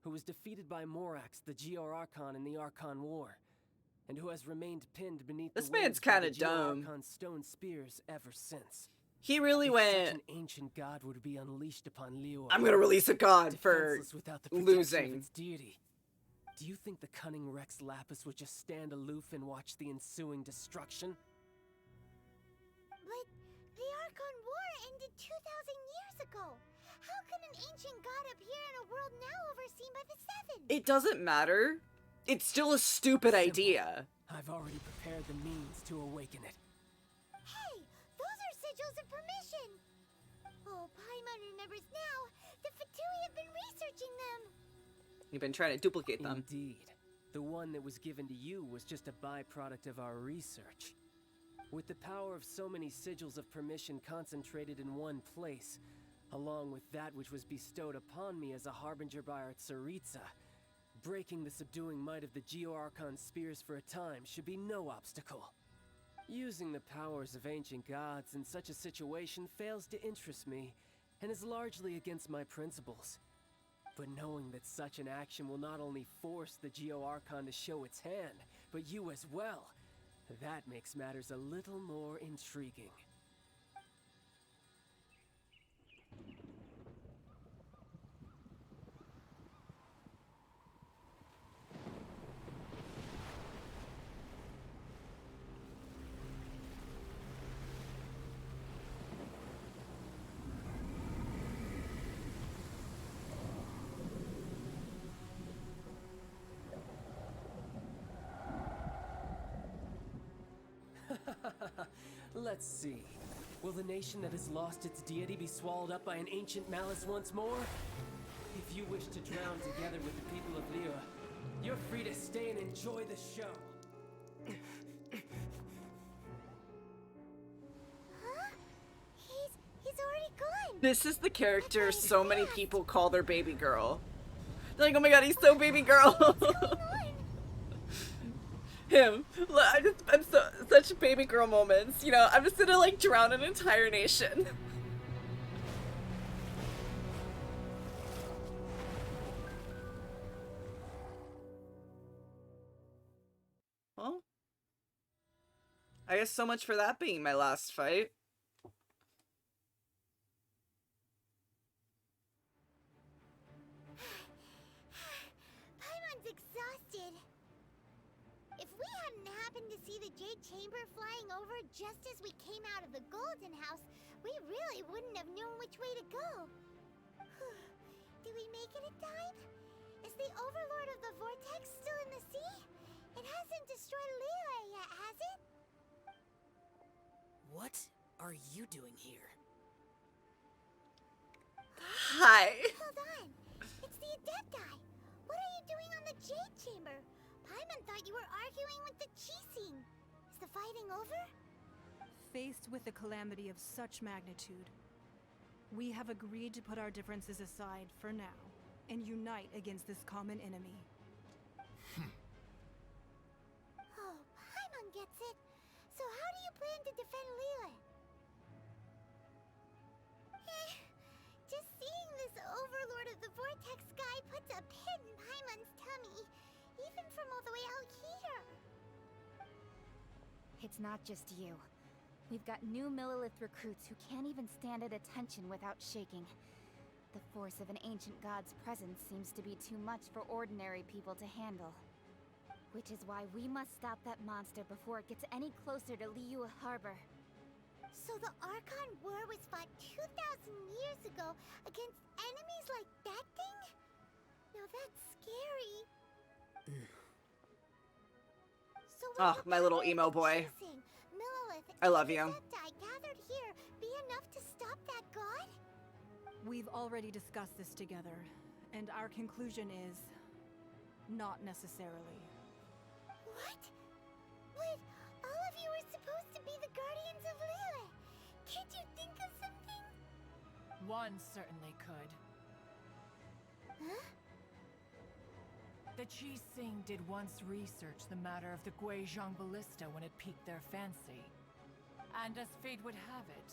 who was defeated by Morax, the Geor Archon in the Archon War, and who has remained pinned beneath This the man's waves of kinda the Geor dumb. Archon's stone spears ever since. He really If went, such an ancient god would be unleashed upon Liu, I'm gonna release a god for defenseless without the protection losing. of its deity. Do you think the cunning Rex Lapis would just stand aloof and watch the ensuing destruction? But the Archon War ended 2,000 years ago. How can an ancient god appear in a world now overseen by the Seven? It doesn't matter. It's still a stupid idea. I've already prepared the means to awaken it. Hey, those are sigils of permission. Oh, Paimon remembers now. The Fatui have been researching them. You've been trying to duplicate them. Indeed. The one that was given to you was just a byproduct of our research. With the power of so many sigils of permission concentrated in one place, along with that which was bestowed upon me as a harbinger by our Tsaritsa, breaking the subduing might of the Geor Archon spears for a time should be no obstacle. Using the powers of ancient gods in such a situation fails to interest me, and is largely against my principles. But knowing that such an action will not only force the Geor Archon to show its hand, but you as well, that makes matters a little more intriguing. Let's see. Will the nation that has lost its deity be swallowed up by an ancient malice once more? If you wish to drown together with the people of Liyue, you're free to stay and enjoy the show. Huh? He's already gone. This is the character so many people call their baby girl. They're like, oh my god, he's so baby girl. Him. I'm such baby girl moments. You know, I'm just gonna like drown an entire nation. Well, I guess so much for that being my last fight. Paimon's exhausted. If we hadn't happened to see the Jade Chamber flying over just as we came out of the Golden House, we really wouldn't have known which way to go. Did we make it in time? Is the Overlord of the Vortex still in the sea? It hasn't destroyed Liyue yet, has it? What are you doing here? Hi. Hold on. It's the Adepti. What are you doing on the Jade Chamber? Paimon thought you were arguing with the Qixing. Is the fighting over? Faced with a calamity of such magnitude, we have agreed to put our differences aside for now and unite against this common enemy. Oh, Paimon gets it. So how do you plan to defend Liyue? Just seeing this Overlord of the Vortex guy puts a pit in Paimon's tummy, even from all the way out here. It's not just you. We've got new Millilith recruits who can't even stand at attention without shaking. The force of an ancient god's presence seems to be too much for ordinary people to handle. Which is why we must stop that monster before it gets any closer to Liyue Harbor. So the Archon War was fought 2,000 years ago against enemies like that thing? Now that's scary. So Oh, my little emo boy. I love you. Gathered here be enough to stop that god? We've already discussed this together, and our conclusion is not necessarily. What? But all of you are supposed to be the guardians of Liyue. Can't you think of something? One certainly could. Huh? The Qixing did once research the matter of the Guizhong Ballista when it piqued their fancy. And as fate would have it,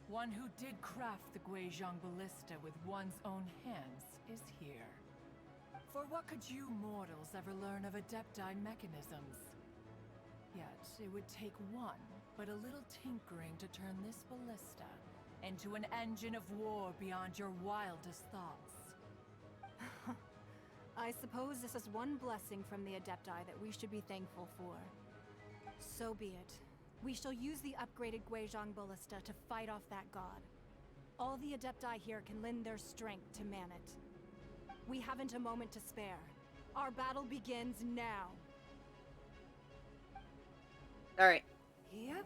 one who did craft the Guizhong Ballista with one's own hands is here. For what could you mortals ever learn of Adepti mechanisms? Yet, it would take one, but a little tinkering to turn this ballista into an engine of war beyond your wildest thoughts. I suppose this is one blessing from the Adepti that we should be thankful for. So be it. We shall use the upgraded Guizhong Ballista to fight off that god. All the Adepti here can lend their strength to man it. We haven't a moment to spare. Our battle begins now. Alright. Yep.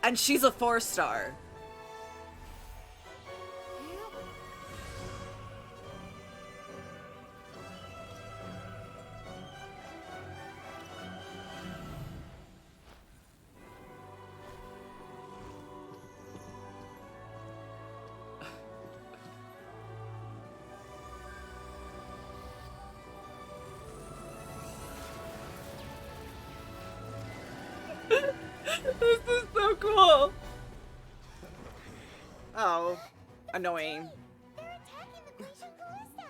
And she's a 4-star. This is so cool. Oh, annoying. They're attacking the Guizhong Ballista.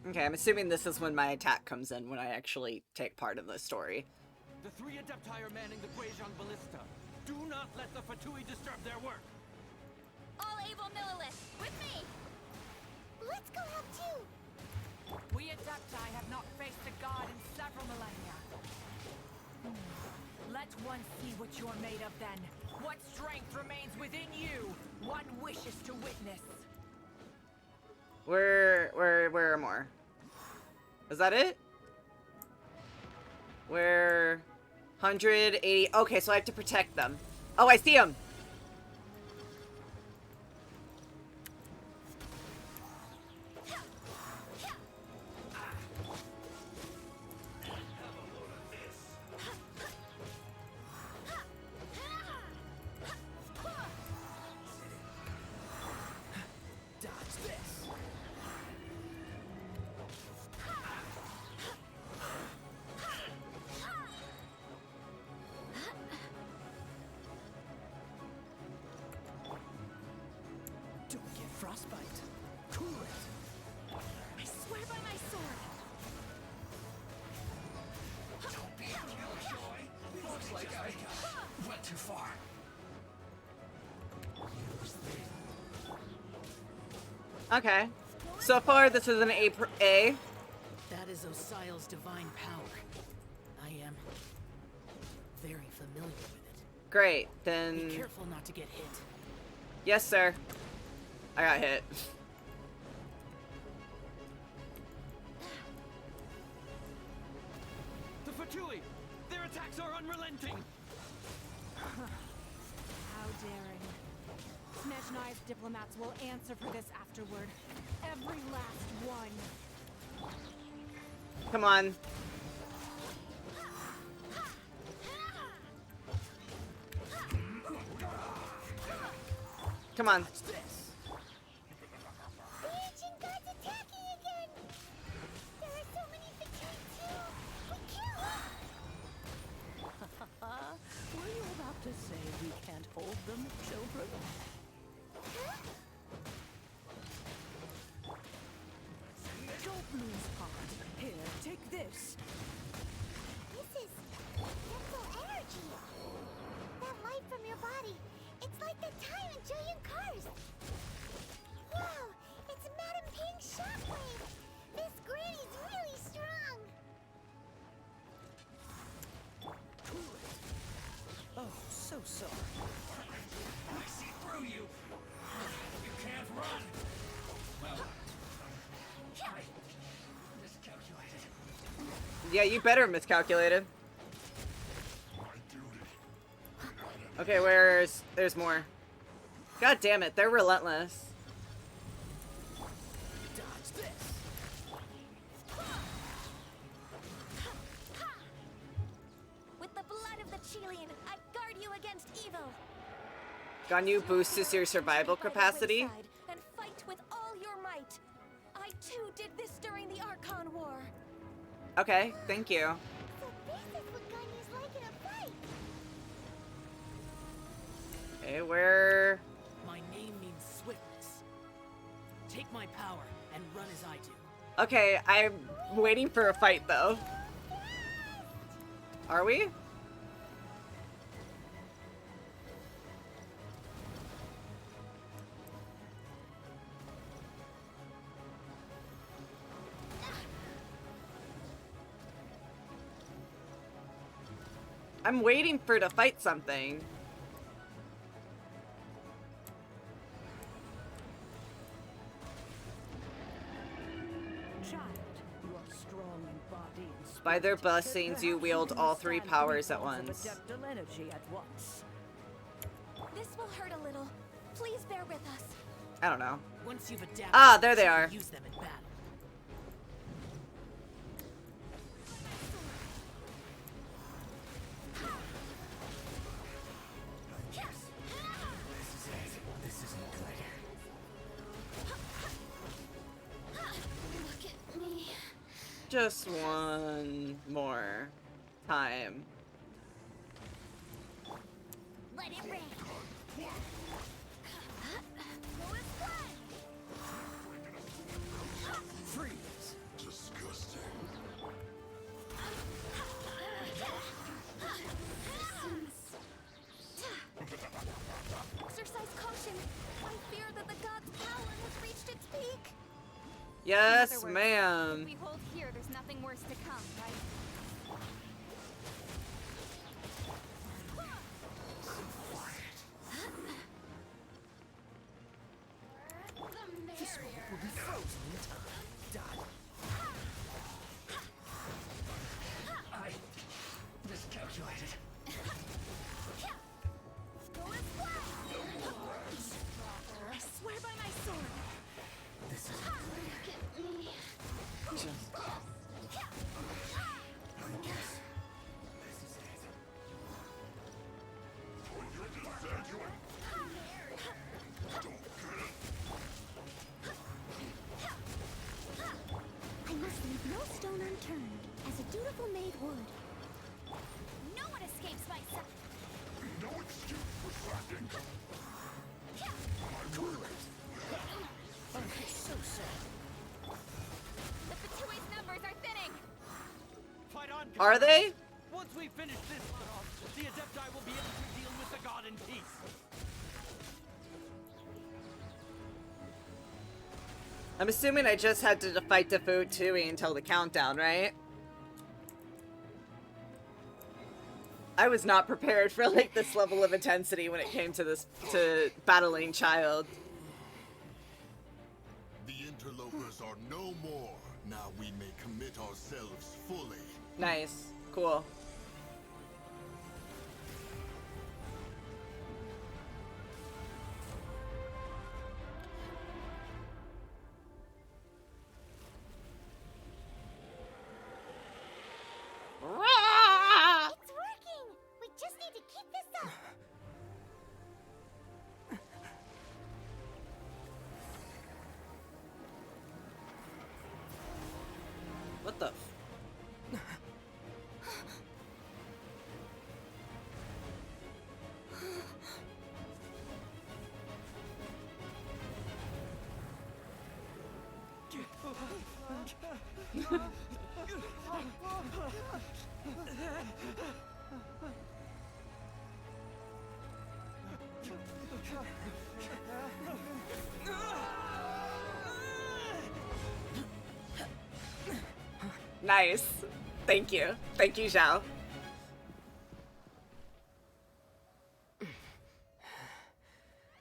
Okay, I'm assuming this is when my attack comes in, when I actually take part in the story. The three Adepti are manning the Guizhong Ballista. Do not let the Fatui disturb their work. All able Millilith, with me! Let's go help too. We Adepti have not faced a god in several millennia. Let one see what you're made of then. What strength remains within you? One wishes to witness. Where are more? Is that it? Where 180. Okay, so I have to protect them. Oh, I see them. Don't get frostbite. Cool it. I swear by my sword! Okay. So far, this is an A. That is Osial's divine power. I am very familiar with it. Great, then... Be careful not to get hit. Yes, sir. I got hit. The Fatui! Their attacks are unrelenting! How daring. Snezhnai's diplomats will answer for this afterward. Every last one. Come on. Come on. The ancient god's attacking again! There are so many Fatui too! We can't... Were you about to say we can't hold them, children? Don't lose heart. Here, take this. This is simple energy. That light from your body. It's like the time in Jillian Cars. Wow, it's Madame Ping's shockwave. This granny's really strong. Oh, so sorry. I see through you. You can't run. Well, I miscalculated. Yeah, you better miscalculated. Okay, there's more. God damn it, they're relentless. Dodge this. With the blood of the Chilean, I guard you against evil. Ganyu boosts your survival capacity. And fight with all your might. I too did this during the Archon War. Okay, thank you. So this is what Ganyu's like in a fight. Okay, where... My name means swiftness. Take my power and run as I do. Okay, I'm waiting for a fight, though. Are we? I'm waiting for to fight something. Child, you are strong in body and spirit. By their blessings, you wield all three powers at Perhaps you once. can adeptal energy at once. This will hurt a little. Please bear with us. I don't know. Once you've adapted, Ah, there they you can are. use them in battle. This isn't good. Look at me. Just one more time. Let it rain. Freeze. Disgusting. Exercise caution. I fear that the god's power has reached its peak. Yes, In other words, ma'am. If we hold here, there's nothing worse to come, right? This one will be frozen in time. Done. I miscalculated. I swear by my sword. This is Look at me. I guess this is it. I must leave no stone unturned, as a dutiful maid would. No one escapes my sight. No excuse for slacking. Oh, so sad. The Fatui's numbers are thinning. Fight on, Are they? Once we finish this one off, the Adepti will be able to deal with the god in peace. I'm assuming I just had to fight Tui until the countdown, right? I was not prepared for like this level of intensity when it came to battling Child. The interlopers are no more. Now we may commit ourselves fully. Nice. Cool. It's working! We just need to keep this up! What the Nice. Thank you. Thank you, Zhao.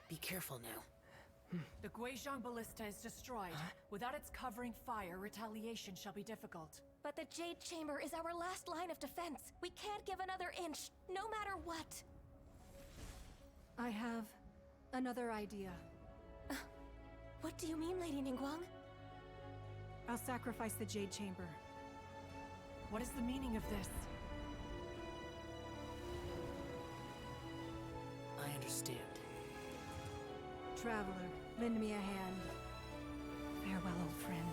Be careful now. The Guizhong Ballista is destroyed. Without its covering fire, retaliation shall be difficult. But the Jade Chamber is our last line of defense. We can't give another inch, no matter what. I have another idea. What do you mean, Lady Ningguang? I'll sacrifice the Jade Chamber. What is the meaning of this? I understand. Traveler, lend me a hand. Farewell, old friend.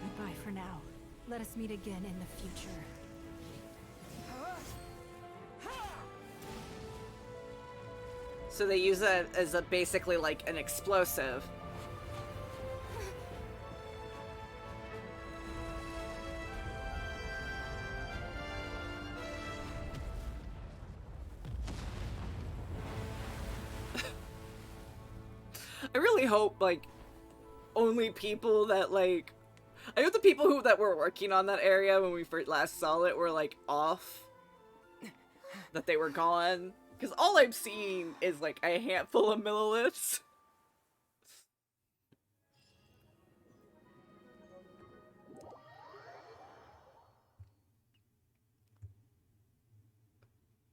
Goodbye for now. Let us meet again in the future. So they use it as a basically like an explosive. I really hope like only people that like I hope the people that were working on that area when we first last saw it were like off, that they were gone, because all I'm seeing is like a handful of milliliths.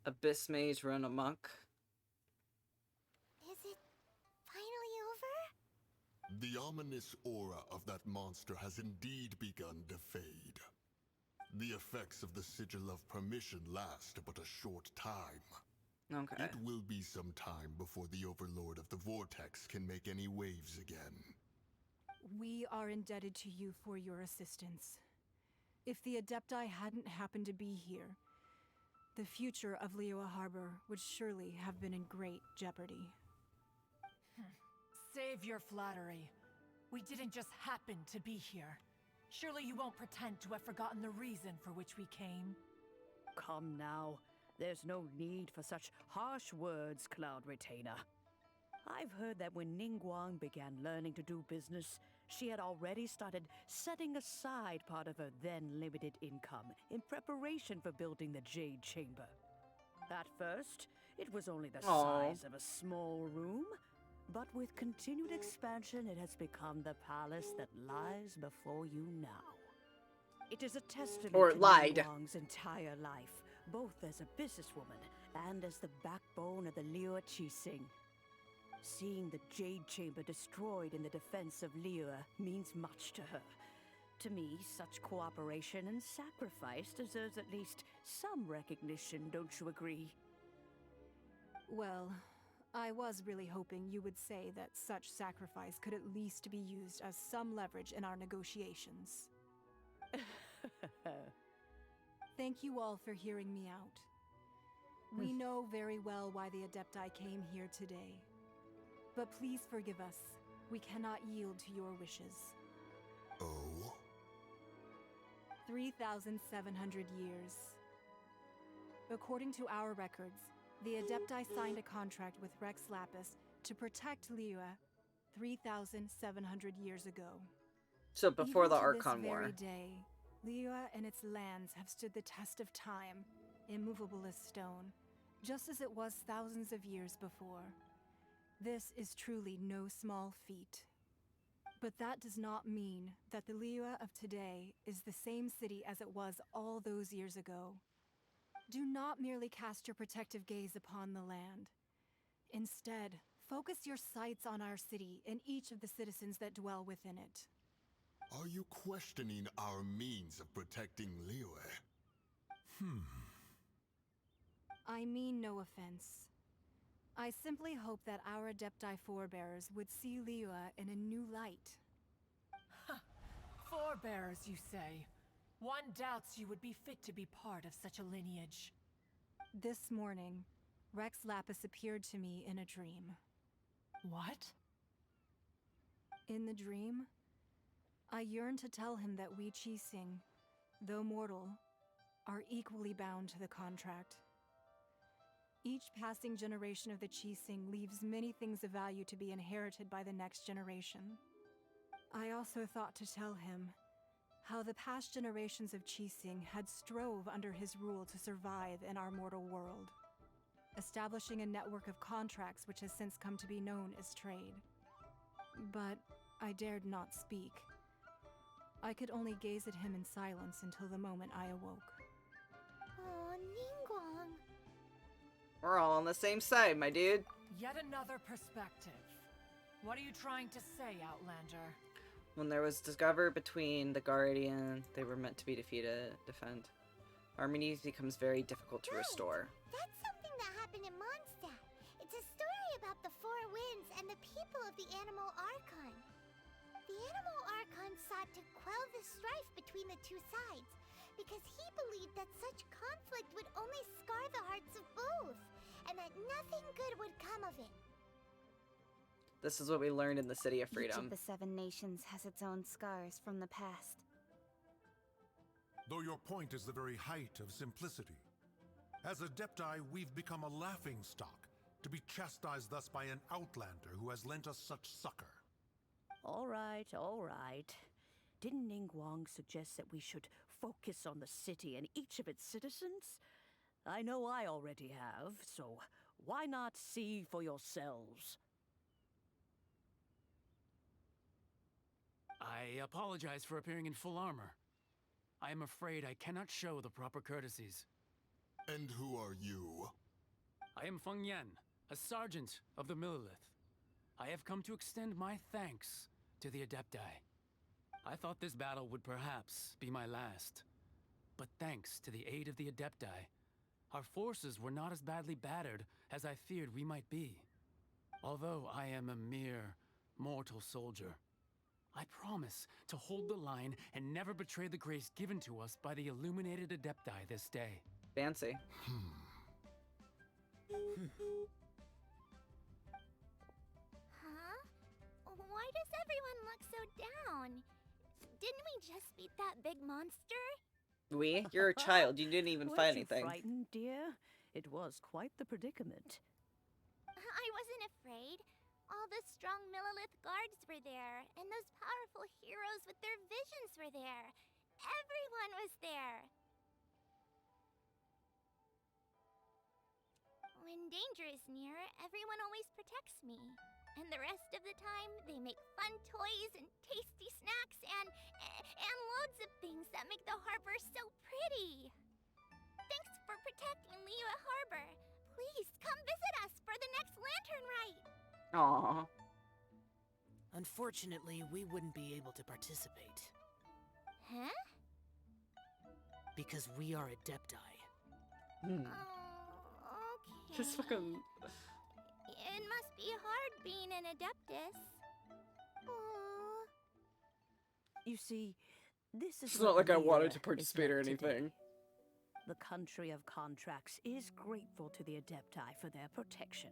Abyss Mage run amok. Is it finally over? The ominous aura of that monster has indeed begun to fade. The effects of the Sigil of Permission last but a short time. Okay. It will be some time before the Overlord of the Vortex can make any waves again. We are indebted to you for your assistance. If the Adepti hadn't happened to be here, the future of Liyue Harbor would surely have been in great jeopardy. Save your flattery. We didn't just happen to be here. Surely you won't pretend to have forgotten the reason for which we came. Come now. There's no need for such harsh words, Cloud Retainer. I've heard that when Ningguang began learning to do business, she had already started setting aside part of her then-limited income in preparation for building the Jade Chamber. At first, it was only the size of a small room, but with continued expansion, it has become the palace that lies before you now. It is a testament to Ningguang's entire life, both as a businesswoman and as the backbone of the Liyue Qixing. Seeing the Jade Chamber destroyed in the defense of Liyue means much to her. To me, such cooperation and sacrifice deserves at least some recognition, don't you agree? Well, I was really hoping you would say that such sacrifice could at least be used as some leverage in our negotiations. Thank you all for hearing me out. We know very well why the Adepti came here today. But please forgive us. We cannot yield to your wishes. Oh? 3,700 years. According to our records, the Adepti signed a contract with Rex Lapis to protect Liyue, 3,700 years ago. So before Even the to this Archon very War. day, Liyue and its lands have stood the test of time, immovable as stone, just as it was thousands of years before. This is truly no small feat. But that does not mean that the Liyue of today is the same city as it was all those years ago. Do not merely cast your protective gaze upon the land. Instead, focus your sights on our city and each of the citizens that dwell within it. Are you questioning our means of protecting Liyue? I mean no offense. I simply hope that our Adepti forebears would see Liyue in a new light. Forebearers, you say? One doubts you would be fit to be part of such a lineage. This morning, Rex Lapis appeared to me in a dream. What? In the dream, I yearned to tell him that we Qixing, though mortal, are equally bound to the contract. Each passing generation of the Qixing leaves many things of value to be inherited by the next generation. I also thought to tell him how the past generations of Qixing had strove under his rule to survive in our mortal world, establishing a network of contracts which has since come to be known as trade. But I dared not speak. I could only gaze at him in silence until the moment I awoke. Oh, Ningguang. We're all on the same side, my dude. Yet another perspective. What are you trying to say, Outlander? When there was discovery between the Guardian, they were meant to be defend. Harmony becomes very difficult to restore. That's something that happened in Mondstadt. It's a story about the Four Winds and the people of the Animal Archon. The Animal Archon sought to quell the strife between the two sides, because he believed that such conflict would only scar the hearts of both, and that nothing good would come of it. This is what we learned in the City of Each Freedom. of the 7 nations has its own scars from the past. Though your point is the very height of simplicity. As Adepti, we've become a laughingstock, to be chastised thus by an outlander who has lent us such succor. All right, all right. Didn't Ningguang suggest that we should focus on the city and each of its citizens? I know I already have, so why not see for yourselves? I apologize for appearing in full armor. I am afraid I cannot show the proper courtesies. And who are you? I am Feng Yan, a sergeant of the Millilith. I have come to extend my thanks to the Adepti. I thought this battle would perhaps be my last. But thanks to the aid of the Adepti, our forces were not as badly battered as I feared we might be. Although I am a mere mortal soldier, I promise to hold the line and never betray the grace given to us by the illuminated Adepti this day. Fancy. Huh? Why does everyone look so down? Didn't we just beat that big monster? We? You're a child. You didn't even fight anything. Weren't you frightened, dear? It was quite the predicament. I wasn't afraid. All the strong Millilith guards were there, and those powerful heroes with their visions were there. Everyone was there. When danger is near, everyone always protects me. And the rest of the time, they make fun toys and tasty snacks and loads of things that make the harbor so pretty. Thanks for protecting Liyue Harbor. Please come visit us for the next lantern rite. Aww. Unfortunately, we wouldn't be able to participate. Huh? Because we are Adepti. Okay. Just fucking... It must be hard being an Adeptus. Aww. You see, this is It's not like I wanted to Liyue participate or is like anything. today. The country of contracts is grateful to the Adepti for their protection.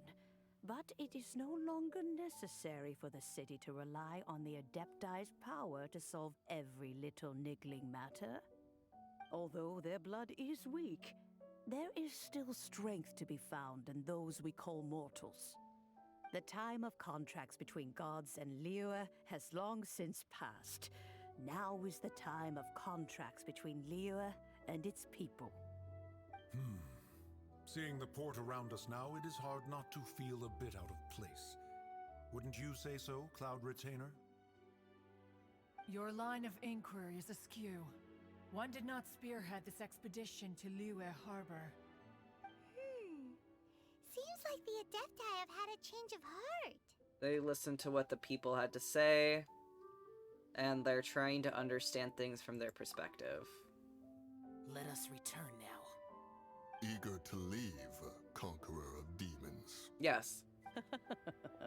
But it is no longer necessary for the city to rely on the Adepti's power to solve every little niggling matter. Although their blood is weak, there is still strength to be found in those we call mortals. The time of contracts between gods and Liyue has long since passed. Now is the time of contracts between Liyue and its people. Seeing the port around us now, it is hard not to feel a bit out of place. Wouldn't you say so, Cloud Retainer? Your line of inquiry is askew. One did not spearhead this expedition to Liyue Harbor. Seems like the Adepti have had a change of heart. They listened to what the people had to say, and they're trying to understand things from their perspective. Let us return now. Eager to leave, Conqueror of Demons. Yes.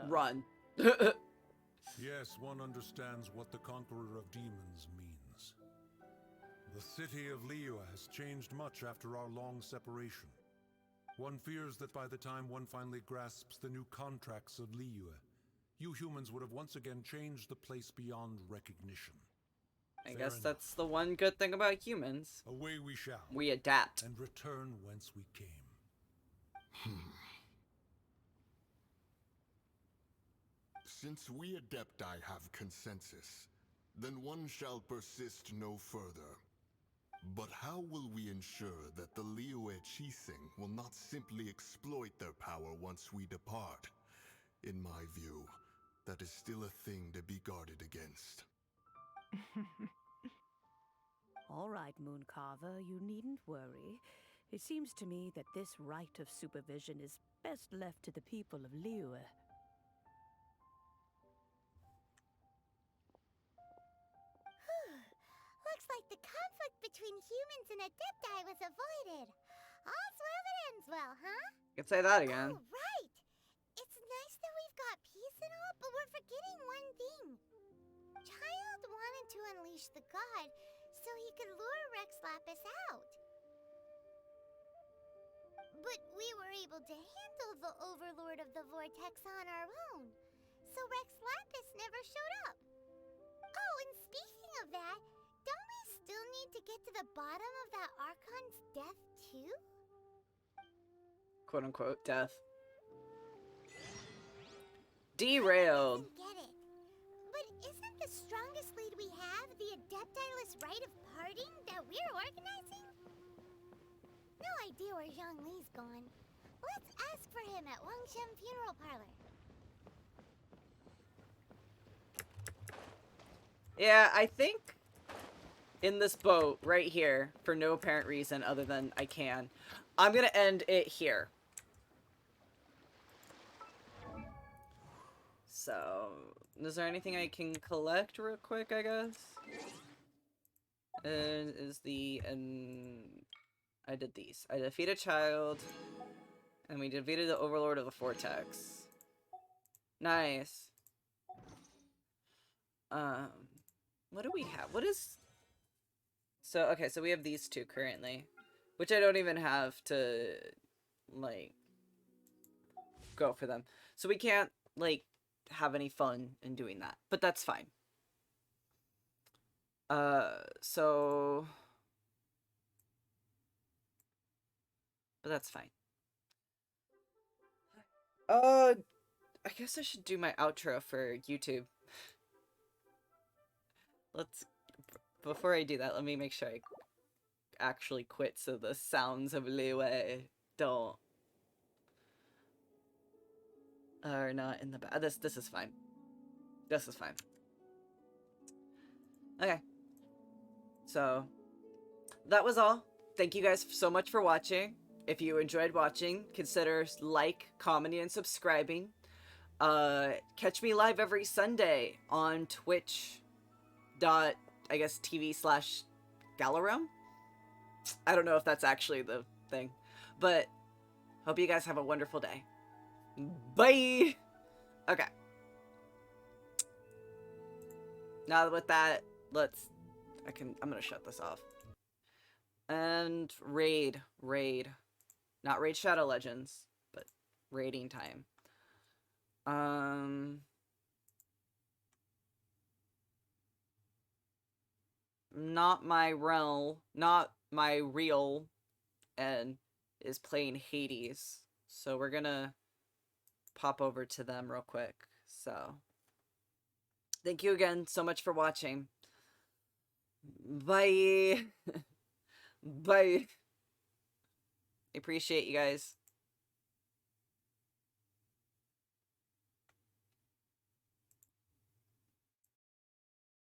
Run. Yes, one understands what the Conqueror of Demons means. The city of Liyue has changed much after our long separation. One fears that by the time one finally grasps the new contracts of Liyue, you humans would have once again changed the place beyond recognition. I guess that's the one good thing about humans. Away we shall. We adapt. And return whence we came. Since we Adepti have consensus, then one shall persist no further. But how will we ensure that the Liyue Qixing will not simply exploit their power once we depart? In my view, that is still a thing to be guarded against. All right, Mooncarver, you needn't worry. It seems to me that this right of supervision is best left to the people of Liyue. Looks like the conflict between humans and Adepti was avoided. All's well that ends well, huh? You could say that again. Oh, right! It's nice that we've got peace and all, but we're forgetting one thing. Child wanted to unleash the god so he could lure Rex Lapis out. But we were able to handle the Overlord of the Vortex on our own, so Rex Lapis never showed up. Oh, and speaking of that, don't we still need to get to the bottom of that Archon's death, too? Quote-unquote death. Derailed. I get it. But isn't the strongest lead we have the Adeptiless Rite of Parting that we're organizing? No idea where Zhongli's gone. Let's ask for him at Wangshem Funeral Parlor. Yeah, I think in this boat right here, for no apparent reason other than I can, I'm gonna end it here. So, is there anything I can collect real quick, I guess? Is the, I did these. I defeated a child, and we defeated the Overlord of the Vortex. Nice. What do we have? What is... So, okay, so we have these two currently, which I don't even have to, like, go for them. So we can't, like, have any fun in doing that, but that's fine. So... But that's fine. I guess I should do my outro for YouTube. Before I do that, let me make sure I actually quit so the sounds of Liyue are not in the back. This is fine. This is fine. Okay. So, that was all. Thank you guys so much for watching. If you enjoyed watching, consider like, commenting, and subscribing. Catch me live every Sunday on twitch.tv/Galarum. I don't know if that's actually the thing. But, hope you guys have a wonderful day. Bye! Okay. Now with that, I'm gonna shut this off. And raid. Not Raid Shadow Legends, but raiding time. Not my real, and is playing Hades. So we're gonna pop over to them real quick. So, thank you again so much for watching. Bye. Bye. I appreciate you guys.